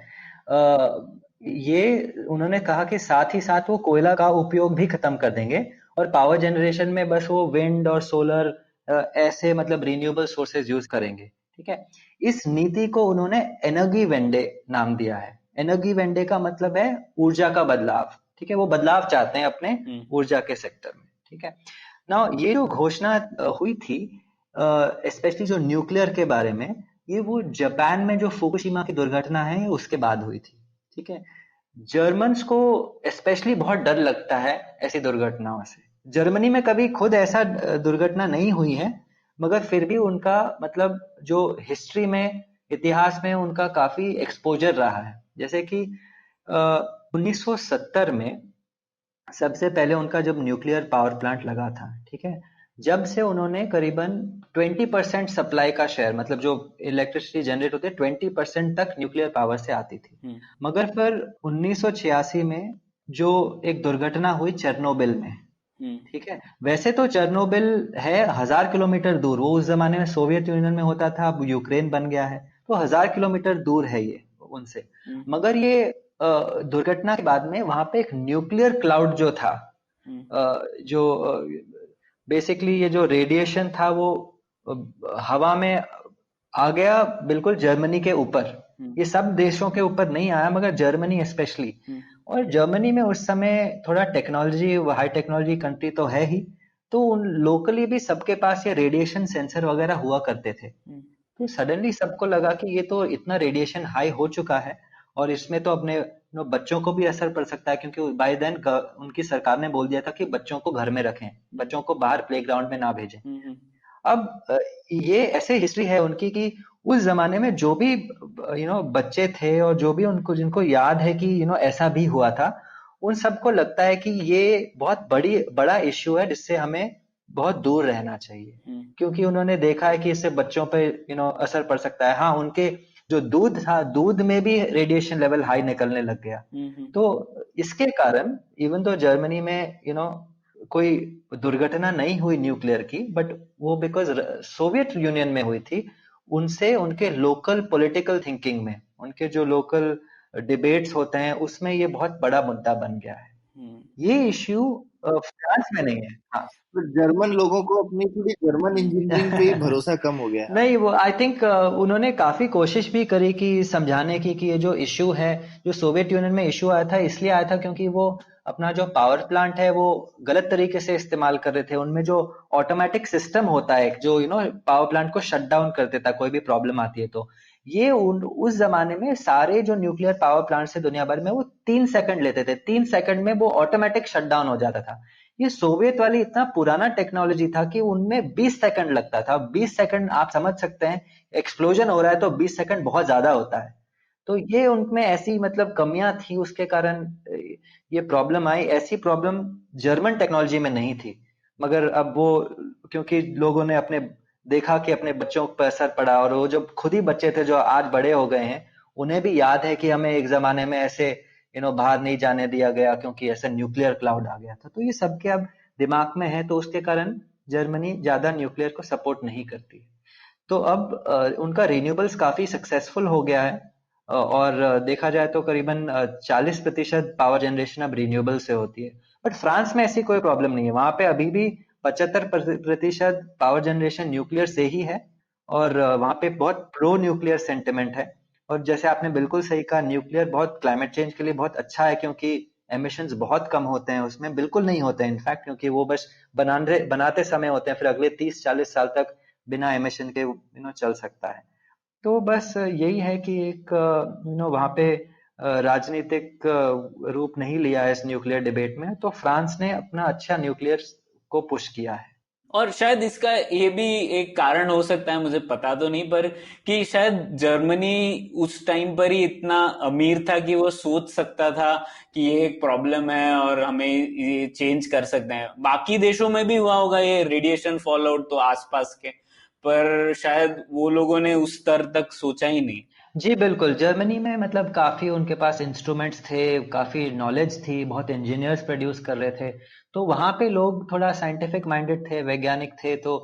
ये उन्होंने कहा कि साथ ही साथ वो कोयला का उपयोग भी खत्म कर देंगे, और पावर जनरेशन में बस वो विंड और सोलर ऐसे मतलब रिन्यूएबल सोर्सेज यूज करेंगे। ठीक है, इस नीति को उन्होंने एनर्जी वेंडे नाम दिया है। एनर्जी वेंडे का मतलब है ऊर्जा का बदलाव, ठीक है, वो बदलाव चाहते हैं अपने ऊर्जा के सेक्टर में, ठीक है ना। ये जो घोषणा हुई थी स्पेशली जो न्यूक्लियर के बारे में, ये वो जापान में जो फुकुशिमा की दुर्घटना है उसके बाद हुई थी, ठीक है। जर्मन्स को स्पेशली बहुत डर लगता है ऐसी दुर्घटनाओं से। जर्मनी में कभी खुद ऐसा दुर्घटना नहीं हुई है, मगर फिर भी उनका मतलब जो हिस्ट्री में, इतिहास में उनका काफी एक्सपोजर रहा है। जैसे कि 1970 में सबसे पहले उनका जब न्यूक्लियर पावर प्लांट लगा था, ठीक है, जब से उन्होंने करीबन 20% सप्लाई का शेयर, मतलब जो इलेक्ट्रिसिटी जनरेट होती है 20% तक न्यूक्लियर पावर से आती थी। मगर फिर 1986 में जो एक दुर्घटना हुई चेरनोबिल में, ठीक है, वैसे तो चेरनोबिल है 1000 किलोमीटर दूर, वो उस जमाने में सोवियत यूनियन में होता था, अब यूक्रेन बन गया है, तो 1000 किलोमीटर दूर है ये उनसे। मगर ये दुर्घटना के बाद में वहां पे एक न्यूक्लियर क्लाउड जो था, जो बेसिकली ये जो रेडिएशन था वो हवा में आ गया बिल्कुल जर्मनी के ऊपर। ये सब देशों के ऊपर नहीं आया मगर जर्मनी स्पेशली। और जर्मनी में उस समय थोड़ा टेक्नोलॉजी, हाई टेक्नोलॉजी कंट्री तो है ही, तो उन लोकली भी सबके पास ये रेडिएशन सेंसर वगैरह हुआ करते थे। तो सडनली सबको लगा कि ये तो इतना रेडिएशन हाई हो चुका है और इसमें तो अपने बच्चों को भी असर पड़ सकता है, क्योंकि बाय देन उनकी सरकार ने बोल दिया था कि बच्चों को घर में रखें, बच्चों को बाहर प्लेग्राउंड में ना भेजें। अब ये ऐसे हिस्ट्री है उनकी कि उस जमाने में जो भी बच्चे थे और जो भी उनको जिनको याद है कि ऐसा भी हुआ था, उन सबको लगता है कि ये बहुत बड़ा इश्यू है जिससे हमें बहुत दूर रहना चाहिए, क्योंकि उन्होंने देखा है कि इससे बच्चों पे असर पड़ सकता है। हाँ, उनके जो दूध था, दूध में भी रेडिएशन लेवल हाई निकलने लग गया। तो इसके कारण इवन तो जर्मनी में कोई दुर्घटना नहीं हुई न्यूक्लियर की, बट वो बिकॉज सोवियत यूनियन में हुई थी, उनसे उनके लोकल पॉलिटिकल थिंकिंग में, उनके जो लोकल डिबेट्स होते हैं उसमें ये बहुत बड़ा मुद्दा बन गया है। ये इश्यू फ्रांस में नहीं है। हाँ, तो जर्मन लोगों को अपनी पूरी जर्मन इंजीनियरिंग पे ही भरोसा कम हो गया है। नहीं, वो आई थिंक उन्होंने काफी कोशिश भी करी कि समझाने की कि ये जो इश्यू है, जो सोवियत यूनियन में इश्यू आया था इसलिए आया था क्योंकि वो अपना जो पावर प्लांट है वो गलत तरीके से इस्तेमाल कर रहे थे। उनमें जो ऑटोमेटिक सिस्टम होता है जो पावर प्लांट को शट डाउन कर देता है कोई भी प्रॉब्लम आती है, तो ये उस जमाने में सारे जो न्यूक्लियर पावर प्लांट है दुनिया भर में वो 3 सेकंड लेते थे, 3 सेकंड में वो ऑटोमेटिक शट डाउन हो जाता था। ये सोवियत वाली इतना पुराना टेक्नोलॉजी था कि उनमें 20 सेकंड लगता था। 20 सेकंड आप समझ सकते हैं, एक्सप्लोजन हो रहा है तो 20 सेकंड बहुत ज्यादा होता है। तो ये उनमें ऐसी मतलब कमियां थी, उसके कारण ये प्रॉब्लम आई। ऐसी प्रॉब्लम जर्मन टेक्नोलॉजी में नहीं थी, मगर अब वो क्योंकि लोगों ने अपने देखा कि अपने बच्चों पर असर पड़ा, और वो जब खुद ही बच्चे थे जो आज बड़े हो गए हैं, उन्हें भी याद है कि हमें एक जमाने में ऐसे बाहर नहीं जाने दिया गया क्योंकि ऐसा न्यूक्लियर क्लाउड आ गया था। तो ये सबके अब दिमाग में है, तो उसके कारण जर्मनी ज्यादा न्यूक्लियर को सपोर्ट नहीं करती। तो अब उनका रिन्यूएबल्स काफी सक्सेसफुल हो गया है, और देखा जाए तो करीबन 40% पावर जनरेशन अब रिन्यूएबल से होती है। बट फ्रांस में ऐसी कोई प्रॉब्लम नहीं है, वहां पे अभी भी 75% पावर जनरेशन न्यूक्लियर से ही है, और वहां पे बहुत प्रो न्यूक्लियर सेंटिमेंट है। और जैसे आपने बिल्कुल सही कहा, न्यूक्लियर बहुत क्लाइमेट चेंज के लिए बहुत अच्छा है, क्योंकि एमिशंस बहुत कम होते हैं उसमें, बिल्कुल नहीं होते हैं इनफैक्ट, क्योंकि वो बस बनाते समय होते हैं, फिर अगले 30-40 साल तक बिना एमिशन के चल सकता है। तो बस यही है कि एक वहां पे राजनीतिक रूप नहीं लिया है इस न्यूक्लियर डिबेट में, तो फ्रांस ने अपना अच्छा न्यूक्लियर को पुश किया है। और शायद इसका ये भी एक कारण हो सकता है, मुझे पता तो नहीं, पर कि शायद जर्मनी उस टाइम पर ही इतना अमीर था कि वो सोच सकता था कि ये एक प्रॉब्लम है और हमें ये चेंज कर सकते हैं। बाकी देशों में भी हुआ होगा ये रेडिएशन फॉल आउट तो आसपास के, पर शायद वो लोगों ने उस स्तर तक सोचा ही नहीं। जी बिल्कुल, जर्मनी में मतलब काफी उनके पास इंस्ट्रूमेंट्स थे, काफी नॉलेज थी, बहुत इंजीनियर्स प्रोड्यूस कर रहे थे, तो वहां पे लोग थोड़ा साइंटिफिक माइंडेड थे, वैज्ञानिक थे, तो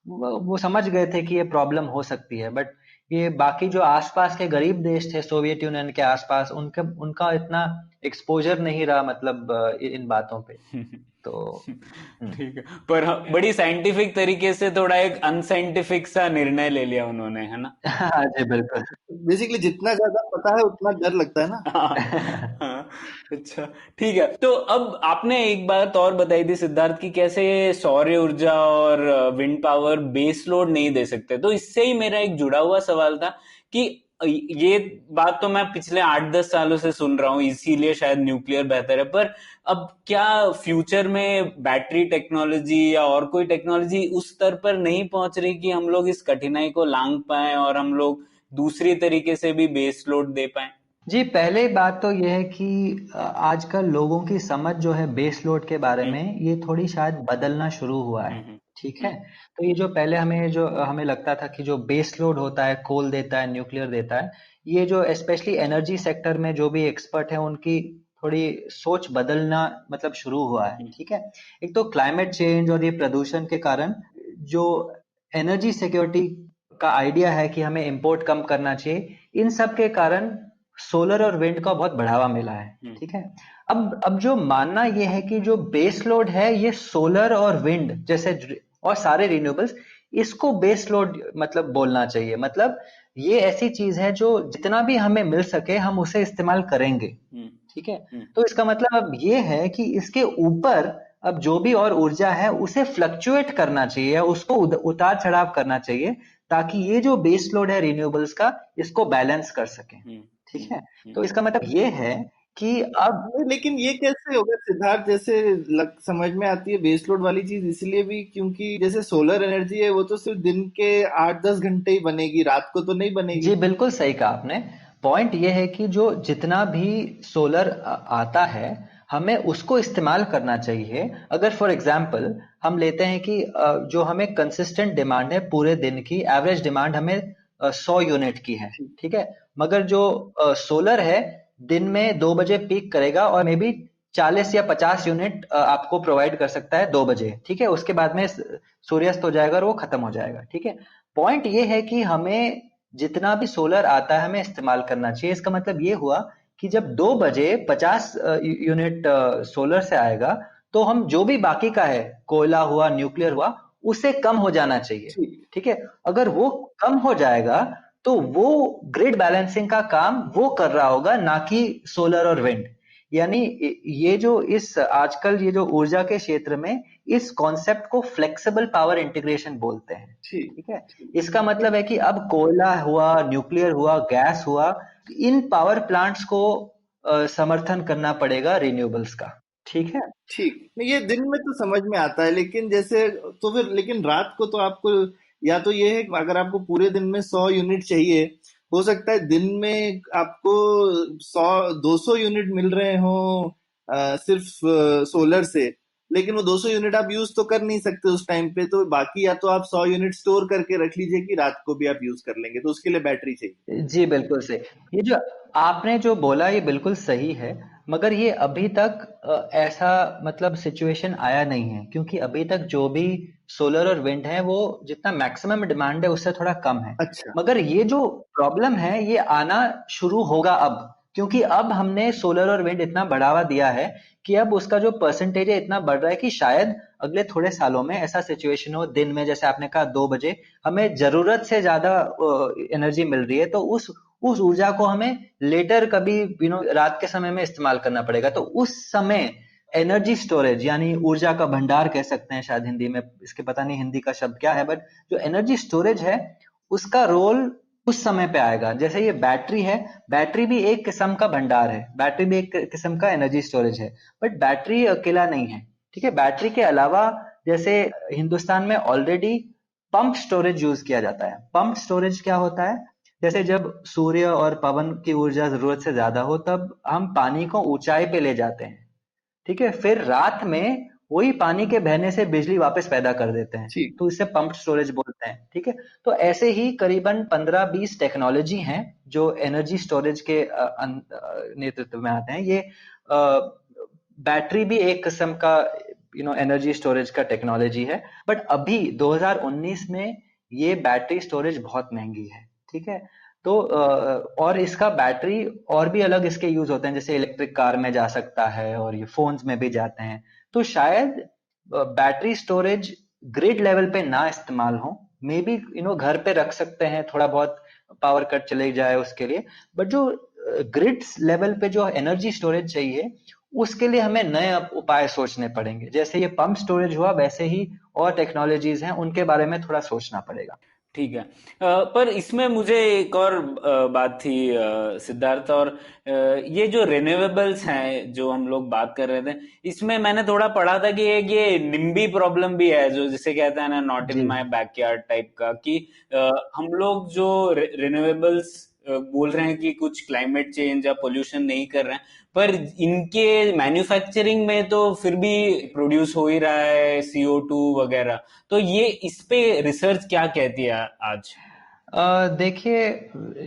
वो समझ गए थे कि ये प्रॉब्लम हो सकती है। बट ये बाकी जो आसपास के गरीब देश थे सोवियत यूनियन के आसपास, उनका इतना एक्सपोजर नहीं रहा, मतलब इन बातों पे। तो ठीक है, पर बड़ी साइंटिफिक तरीके से थोड़ा एक अनसाइंटिफिक सा निर्णय ले लिया उन्होंने, है ना? हाँ जी बिल्कुल। बेसिकली जितना ज्यादा पता है उतना डर लगता है ना। हाँ, हाँ, अच्छा, ठीक है। तो अब आपने एक बात और बताई थी सिद्धार्थ की कैसे सौर ऊर्जा और विंड पावर बेस लोड नहीं दे सकते, तो इससे ही मेरा एक जुड़ा हुआ सवाल था कि ये बात तो मैं पिछले 8-10 सालों से सुन रहा हूँ, इसीलिए शायद न्यूक्लियर बेहतर है, पर अब क्या फ्यूचर में बैटरी टेक्नोलॉजी या और कोई टेक्नोलॉजी उस स्तर पर नहीं पहुंच रही कि हम लोग इस कठिनाई को लांग पाए और हम लोग दूसरी तरीके से भी बेस लोड दे पाए? जी, पहले बात तो ये है कि आजकल लोगों की समझ जो है बेस लोड के बारे हम्म, में, ये थोड़ी शायद बदलना शुरू हुआ है। हम्म, ठीक है। हम्म, तो ये जो पहले हमें लगता था कि जो बेस लोड होता है, कोल देता है, न्यूक्लियर देता है, ये जो स्पेशली एनर्जी सेक्टर में जो भी एक्सपर्ट है उनकी थोड़ी सोच बदलना मतलब शुरू हुआ है। हम्म, ठीक है। एक तो क्लाइमेट चेंज और ये प्रदूषण के कारण जो एनर्जी सिक्योरिटी का आइडिया है कि हमें इंपोर्ट कम करना चाहिए, इन सब के कारण सोलर और विंड का बहुत बढ़ावा मिला है। हम्म, ठीक है। अब जो मानना ये है कि जो बेस लोड है ये सोलर और विंड जैसे और सारे रिन्यूएबल्स, इसको बेस लोड मतलब बोलना चाहिए। मतलब ये ऐसी चीज है जो जितना भी हमें मिल सके हम उसे इस्तेमाल करेंगे। हम्म, ठीक है। हम्म, तो इसका मतलब अब ये है कि इसके ऊपर अब जो भी और ऊर्जा है उसे फ्लक्चुएट करना चाहिए, उसको उतार चढ़ाव करना चाहिए, ताकि ये जो बेस लोड है रिन्यूएबल्स का, इसको बैलेंस कर सके। हम्म, ठीक हम्म, है। हम्म, तो इसका मतलब ये है कि अब नहीं, लेकिन ये कैसे होगा सिद्धार्थ? जैसे समझ में आती है बेस लोड वाली चीज इसलिए भी क्योंकि जैसे सोलर एनर्जी है वो तो सिर्फ दिन के 8-10 घंटे ही बनेगी, रात को तो नहीं जी बनेगी। बिल्कुल सही कहा आपने। पॉइंट ये है कि जो जितना भी सोलर आता है, हमें उसको इस्तेमाल करना चाहिए। अगर फॉर एग्जांपल हम लेते हैं कि जो हमें कंसिस्टेंट डिमांड है पूरे दिन की, एवरेज डिमांड हमें 100 यूनिट की है। ठीक। ठीक है। मगर जो सोलर है दिन में 2 बजे पीक करेगा और मे बी 40 या 50 यूनिट आपको प्रोवाइड कर सकता है 2 बजे। ठीक है। उसके बाद में सूर्यास्त हो जाएगा और वो खत्म हो जाएगा। ठीक है। पॉइंट ये है कि हमें जितना भी सोलर आता है हमें इस्तेमाल करना चाहिए। इसका मतलब ये हुआ कि जब 2 बजे 50 यूनिट सोलर से आएगा, तो हम जो भी बाकी का है, कोयला हुआ, न्यूक्लियर हुआ, उसे कम हो जाना चाहिए। ठीक। ठीक है। अगर वो कम हो जाएगा तो वो ग्रिड बैलेंसिंग का काम वो कर रहा होगा, ना कि सोलर और विंड। यानी ये जो इस आजकल ये जो ऊर्जा के क्षेत्र में इस कॉन्सेप्ट को फ्लेक्सिबल पावर इंटीग्रेशन बोलते हैं। ठीक। ठीक है। ठीक। इसका मतलब है कि अब कोयला हुआ, न्यूक्लियर हुआ, गैस हुआ, इन पावर प्लांट्स को समर्थन करना पड़ेगा रिन्यूएबल्स का। ठीक है। ठीक, नहीं ये दिन में तो समझ में आता है, लेकिन जैसे तो फिर लेकिन रात को तो आपको या तो ये है कि अगर आपको पूरे दिन में 100 यूनिट चाहिए, हो सकता है दिन में आपको 100-200 यूनिट मिल रहे हो सिर्फ सोलर से, लेकिन वो 200 यूनिट आप यूज तो कर नहीं सकते उस टाइम पे, तो बाकी या तो आप 100 यूनिट स्टोर करके रख लीजिए कि रात को भी आप यूज कर लेंगे, तो उसके लिए बैटरी चाहिए। जी बिल्कुल सही। ये जो आपने जो बोला ये बिल्कुल सही है, मगर ये अभी तक ऐसा मतलब सिचुएशन आया नहीं है, क्योंकि अभी तक जो भी सोलर और विंड है वो जितना मैक्सिमम डिमांड है उससे थोड़ा कम है। अच्छा। मगर ये जो प्रॉब्लम है ये आना शुरू होगा अब, क्योंकि अब हमने सोलर और विंड इतना बढ़ावा दिया है कि अब उसका जो परसेंटेज है इतना बढ़ रहा है कि शायद अगले थोड़े सालों में ऐसा सिचुएशन हो, दिन में जैसे आपने कहा 2 बजे हमें जरूरत से ज्यादा एनर्जी मिल रही है, तो उस ऊर्जा को हमें लेटर कभी रात के समय में इस्तेमाल करना पड़ेगा। तो उस समय एनर्जी स्टोरेज यानी ऊर्जा का भंडार कह सकते हैं शायद हिंदी में, इसके पता नहीं हिंदी का शब्द क्या है, बट जो एनर्जी स्टोरेज है उसका रोल उस समय पे आएगा। जैसे ये बैटरी है, बैटरी भी एक किस्म का भंडार है, बैटरी भी एक किस्म का एनर्जी स्टोरेज है, बट बैटरी अकेला नहीं है। ठीक है। बैटरी के अलावा जैसे हिंदुस्तान में ऑलरेडी पंप स्टोरेज यूज किया जाता है। पंप स्टोरेज क्या होता है? जैसे जब सूर्य और पवन की ऊर्जा जरूरत से ज्यादा हो तब हम पानी को ऊंचाई पे ले जाते हैं। ठीक है। फिर रात में वही पानी के बहने से बिजली वापस पैदा कर देते हैं, ठीक। तो इसे पंप स्टोरेज बोलते हैं। ठीक है। तो ऐसे ही करीबन 15-20 टेक्नोलॉजी हैं जो एनर्जी स्टोरेज के नेतृत्व में आते हैं। ये बैटरी भी एक किस्म का एनर्जी स्टोरेज का टेक्नोलॉजी है, बट अभी 2019 में ये बैटरी स्टोरेज बहुत महंगी है। ठीक है। तो और इसका बैटरी और भी अलग इसके यूज होते हैं, जैसे इलेक्ट्रिक कार में जा सकता है और ये फोन्स में भी जाते हैं। तो शायद बैटरी स्टोरेज ग्रिड लेवल पे ना इस्तेमाल हो, मे बी घर पे रख सकते हैं, थोड़ा बहुत पावर कट चले जाए उसके लिए। बट जो ग्रिड लेवल पे जो एनर्जी स्टोरेज चाहिए, उसके लिए हमें नए उपाय सोचने पड़ेंगे। जैसे ये पंप स्टोरेज हुआ, वैसे ही और टेक्नोलॉजीज हैं, उनके बारे में थोड़ा सोचना पड़ेगा। ठीक है। पर इसमें मुझे एक और बात थी सिद्धार्थ, और ये जो रिन्यूएबल्स हैं जो हम लोग बात कर रहे थे, इसमें मैंने थोड़ा पढ़ा था कि एक ये निम्बी प्रॉब्लम भी है, जो जिसे कहते हैं ना, नॉट इन जी माय बैकयार्ड टाइप का, कि हम लोग जो रिन्यूएबल्स बोल रहे हैं कि कुछ क्लाइमेट चेंज या पोल्यूशन नहीं कर रहे हैं, पर इनके मैन्युफैक्चरिंग में तो फिर भी प्रोड्यूस हो ही रहा है CO2 वगैरह। तो ये इस पे रिसर्च क्या कहती है आज? देखिए,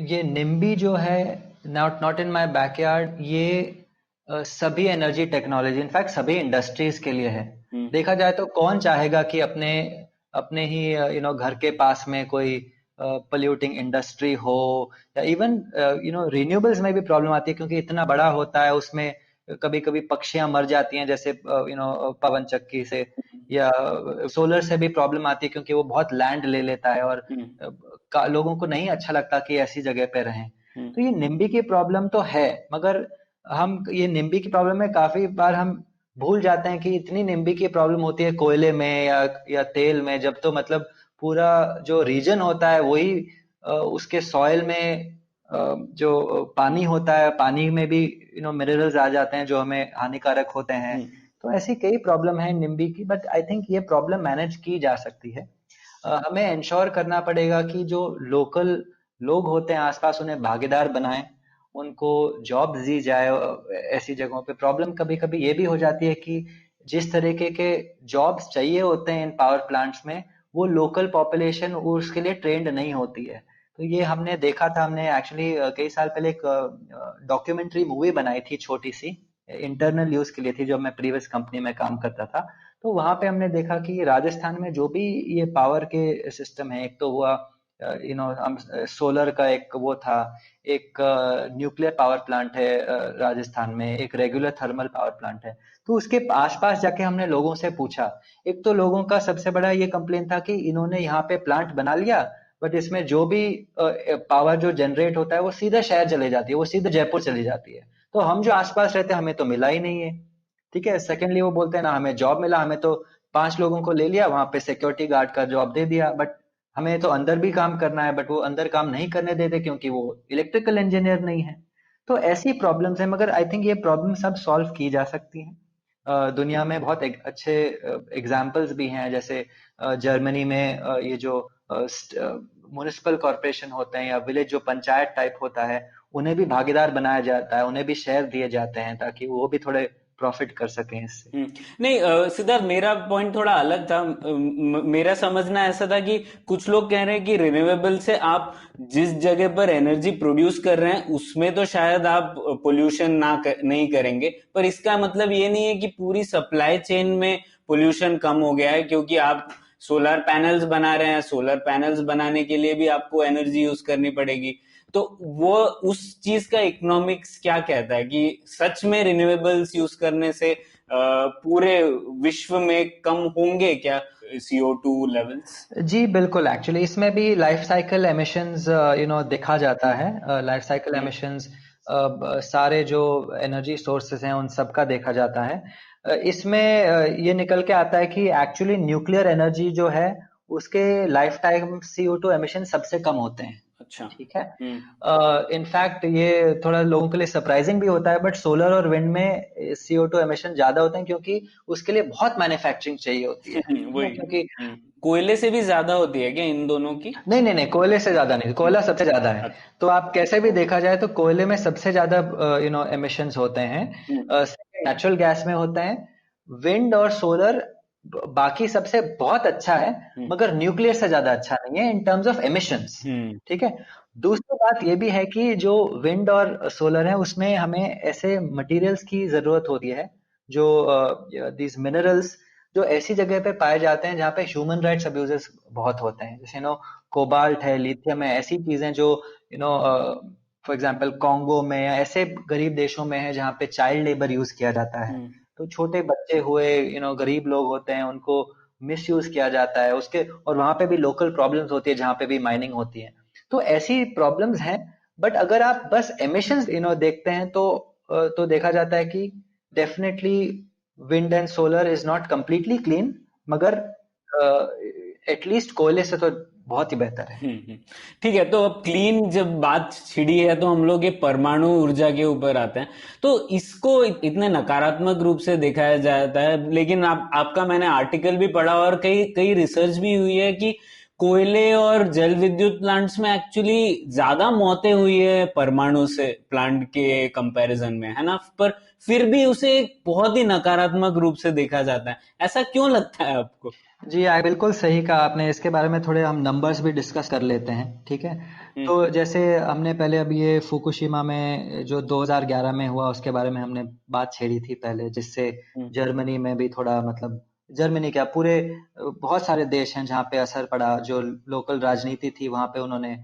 ये निम्बी जो है, not not in my backyard, ये सभी एनर्जी टेक्नोलॉजी, इनफैक्ट सभी इंडस्ट्रीज के लिए है। हम्म। देखा जाए तो कौन चाहेगा कि अपने अपने ही घर के पास में कोई पोल्यूटिंग इंडस्ट्री हो, या इवन रिन्यूएबल्स में भी प्रॉब्लम आती है, क्योंकि इतना बड़ा होता है, उसमें कभी कभी पक्षियां मर जाती हैं, जैसे पवन चक्की से, या सोलर से भी प्रॉब्लम आती है, क्योंकि वो बहुत लैंड ले लेता है, और हम्म। लोगों को नहीं अच्छा लगता कि ऐसी जगह पे रहें। हम्म। तो ये निम्बी की प्रॉब्लम तो है, मगर हम ये निम्बी की प्रॉब्लम में काफी बार हम भूल जाते हैं कि इतनी निम्बी की प्रॉब्लम होती है कोयले में या तेल में, जब तो मतलब पूरा जो रीजन होता है वही उसके सॉइल में जो पानी होता है, पानी में भी मिनरल्स आ जाते हैं जो हमें हानिकारक होते हैं। हम्म। तो ऐसी कई प्रॉब्लम है निम्बी की, बट आई थिंक ये प्रॉब्लम मैनेज की जा सकती है। हमें इंश्योर करना पड़ेगा कि जो लोकल लोग होते हैं आसपास, उन्हें भागीदार बनाएं, उनको जॉब्स दी जाए ऐसी जगहों पे। प्रॉब्लम कभी कभी ये भी हो जाती है कि जिस तरीके के जॉब्स चाहिए होते हैं इन पावर प्लांट्स में, वो लोकल पॉपुलेशन उसके लिए ट्रेंड नहीं होती है। तो ये हमने देखा था, हमने एक्चुअली कई साल पहले एक डॉक्यूमेंट्री मूवी बनाई थी, छोटी सी, इंटरनल यूज के लिए थी, जब मैं प्रीवियस कंपनी में काम करता था। तो वहां पे हमने देखा कि राजस्थान में जो भी ये पावर के सिस्टम है, एक तो हुआ हम सोलर का एक वो था, एक न्यूक्लियर पावर प्लांट है राजस्थान में, एक रेगुलर थर्मल पावर प्लांट है। तो उसके आसपास जाके हमने लोगों से पूछा। एक तो लोगों का सबसे बड़ा ये कंप्लेन था कि इन्होंने यहाँ पे प्लांट बना लिया, बट इसमें जो भी पावर जो जनरेट होता है वो सीधा शहर चले जाती है, वो सीधा जयपुर चली जाती है। तो हम जो आसपास रहते हैं हमें तो मिला ही नहीं है। ठीक है, सेकेंडली वो बोलते हैं ना हमें जॉब मिला, हमें तो 5 लोगों को ले लिया वहां पे, सिक्योरिटी गार्ड का जॉब दे दिया, बट हमें तो अंदर भी काम करना है, बट वो अंदर काम नहीं करने देते क्योंकि वो इलेक्ट्रिकल इंजीनियर नहीं है। तो ऐसी प्रॉब्लम्स है, मगर आई थिंक ये प्रॉब्लम सब सॉल्व की जा सकती हैं। दुनिया में बहुत अच्छे एग्जाम्पल्स भी हैं, जैसे जर्मनी में ये जो म्युनिसिपल कॉरपोरेशन होते हैं या विलेज जो पंचायत टाइप होता है, उन्हें भी भागीदार बनाया जाता है, उन्हें भी शेयर दिए जाते हैं ताकि वो भी थोड़े प्रॉफिट कर सकें इससे। नहीं, सिद्धार्थ, मेरा पॉइंट थोड़ा अलग था। मेरा समझना ऐसा था कि कुछ लोग कह रहे हैं कि रिन्यूएबल से आप जिस जगह पर एनर्जी प्रोड्यूस कर रहे हैं उसमें तो शायद आप पोल्यूशन नहीं करेंगे, पर इसका मतलब ये नहीं है कि पूरी सप्लाई चेन में पोल्यूशन कम हो गया है, क्योंकि आप सोलर पैनल्स बना रहे हैं, सोलर पैनल्स बनाने के लिए भी आपको एनर्जी यूज करनी पड़ेगी। तो वो उस चीज का इकोनॉमिक्स क्या कहता है कि सच में रिन्यूएबल्स यूज करने से पूरे विश्व में कम होंगे क्या CO2 लेवल्स? जी बिल्कुल, एक्चुअली इसमें भी लाइफ साइकिल एमिशंस देखा जाता है। लाइफ साइकिल एमिशंस सारे जो एनर्जी सोर्सेज हैं उन सब का देखा जाता है। इसमें ये निकल के आता है कि एक्चुअली न्यूक्लियर एनर्जी जो है उसके लाइफ टाइम CO2 एमिशन सबसे कम होते हैं। अच्छा। ठीक है। हम्म। इनफैक्ट ये थोड़ा लोगों के लिए सरप्राइजिंग भी होता है, बट सोलर और विंड में CO2 एमिशन ज्यादा होते हैं, क्योंकि उसके लिए बहुत मैन्युफैक्चरिंग चाहिए होती है। ठीक है, वही। क्योंकि कोयले से भी ज्यादा होती है क्या इन दोनों की? नहीं नहीं नहीं, कोयले से ज्यादा नहीं, कोयला सबसे ज्यादा है। अच्छा। तो आप कैसे भी देखा जाए तो कोयले में सबसे ज्यादा एमिशंस होते हैं, हम्म। नेचुरल गैस में होते हैं। विंड और सोलर बाकी सबसे बहुत अच्छा है, हम्म। मगर न्यूक्लियर से ज्यादा अच्छा नहीं है इन टर्म्स ऑफ एमिशंस। हम्म। ठीक है। दूसरी बात ये भी है कि जो विंड और सोलर है उसमें हमें ऐसे मटेरियल्स की जरूरत होती है जो दीज मिनरल्स जो ऐसी जगह पे पाए जाते हैं जहाँ पे ह्यूमन राइट्स अब्यूजेस बहुत होते हैं, जैसे कोबाल्ट है, लिथियम है, ऐसी चीजें जो you know for example Congo में या ऐसे गरीब देशों में है जहाँ पे चाइल्ड लेबर यूज किया जाता है। हम्म तो छोटे बच्चे हुए गरीब लोग होते हैं, उनको मिस यूज किया जाता है उसके, और वहां पे भी लोकल प्रॉब्लम्स होती है जहाँ पे भी माइनिंग होती है। तो ऐसी प्रॉब्लम्स हैं। बट अगर आप बस एमिशंस देखते हैं तो देखा जाता है कि definitely wind and solar is not completely clean, मगर एटलीस्ट कोयले से तो बहुत ही बेहतर है। हम्म। ठीक है, तो अब क्लीन जब बात छिड़ी है तो हम लोग ये परमाणु ऊर्जा के ऊपर आते हैं। तो इसको इतने नकारात्मक रूप से दिखाया जाता है, लेकिन आपका मैंने आर्टिकल भी पढ़ा और कई कई रिसर्च भी हुई है कि कोयले और जल विद्युत प्लांट्स में एक्चुअली ज्यादा मौतें हुई है परमाणु से प्लांट के कंपैरिजन में, है ना? पर फिर भी उसे एक बहुत ही नकारात्मक रूप से देखा जाता है। ऐसा क्यों लगता है आपको? जी, बिल्कुल सही कहा आपने। इसके बारे में थोड़े हम नंबर्स भी डिस्कस कर लेते हैं, ठीक है? हम्म तो जैसे हमने पहले अभी ये फुकुशिमा में जो 2011 में हुआ उसके बारे में हमने बात छेड़ी थी पहले, जिससे हम्म जर्मनी में भी थोड़ा मतलब, जर्मनी क्या, पूरे बहुत सारे देश हैं जहाँ पे असर पड़ा। जो लोकल राजनीति थी वहाँ पे उन्होंने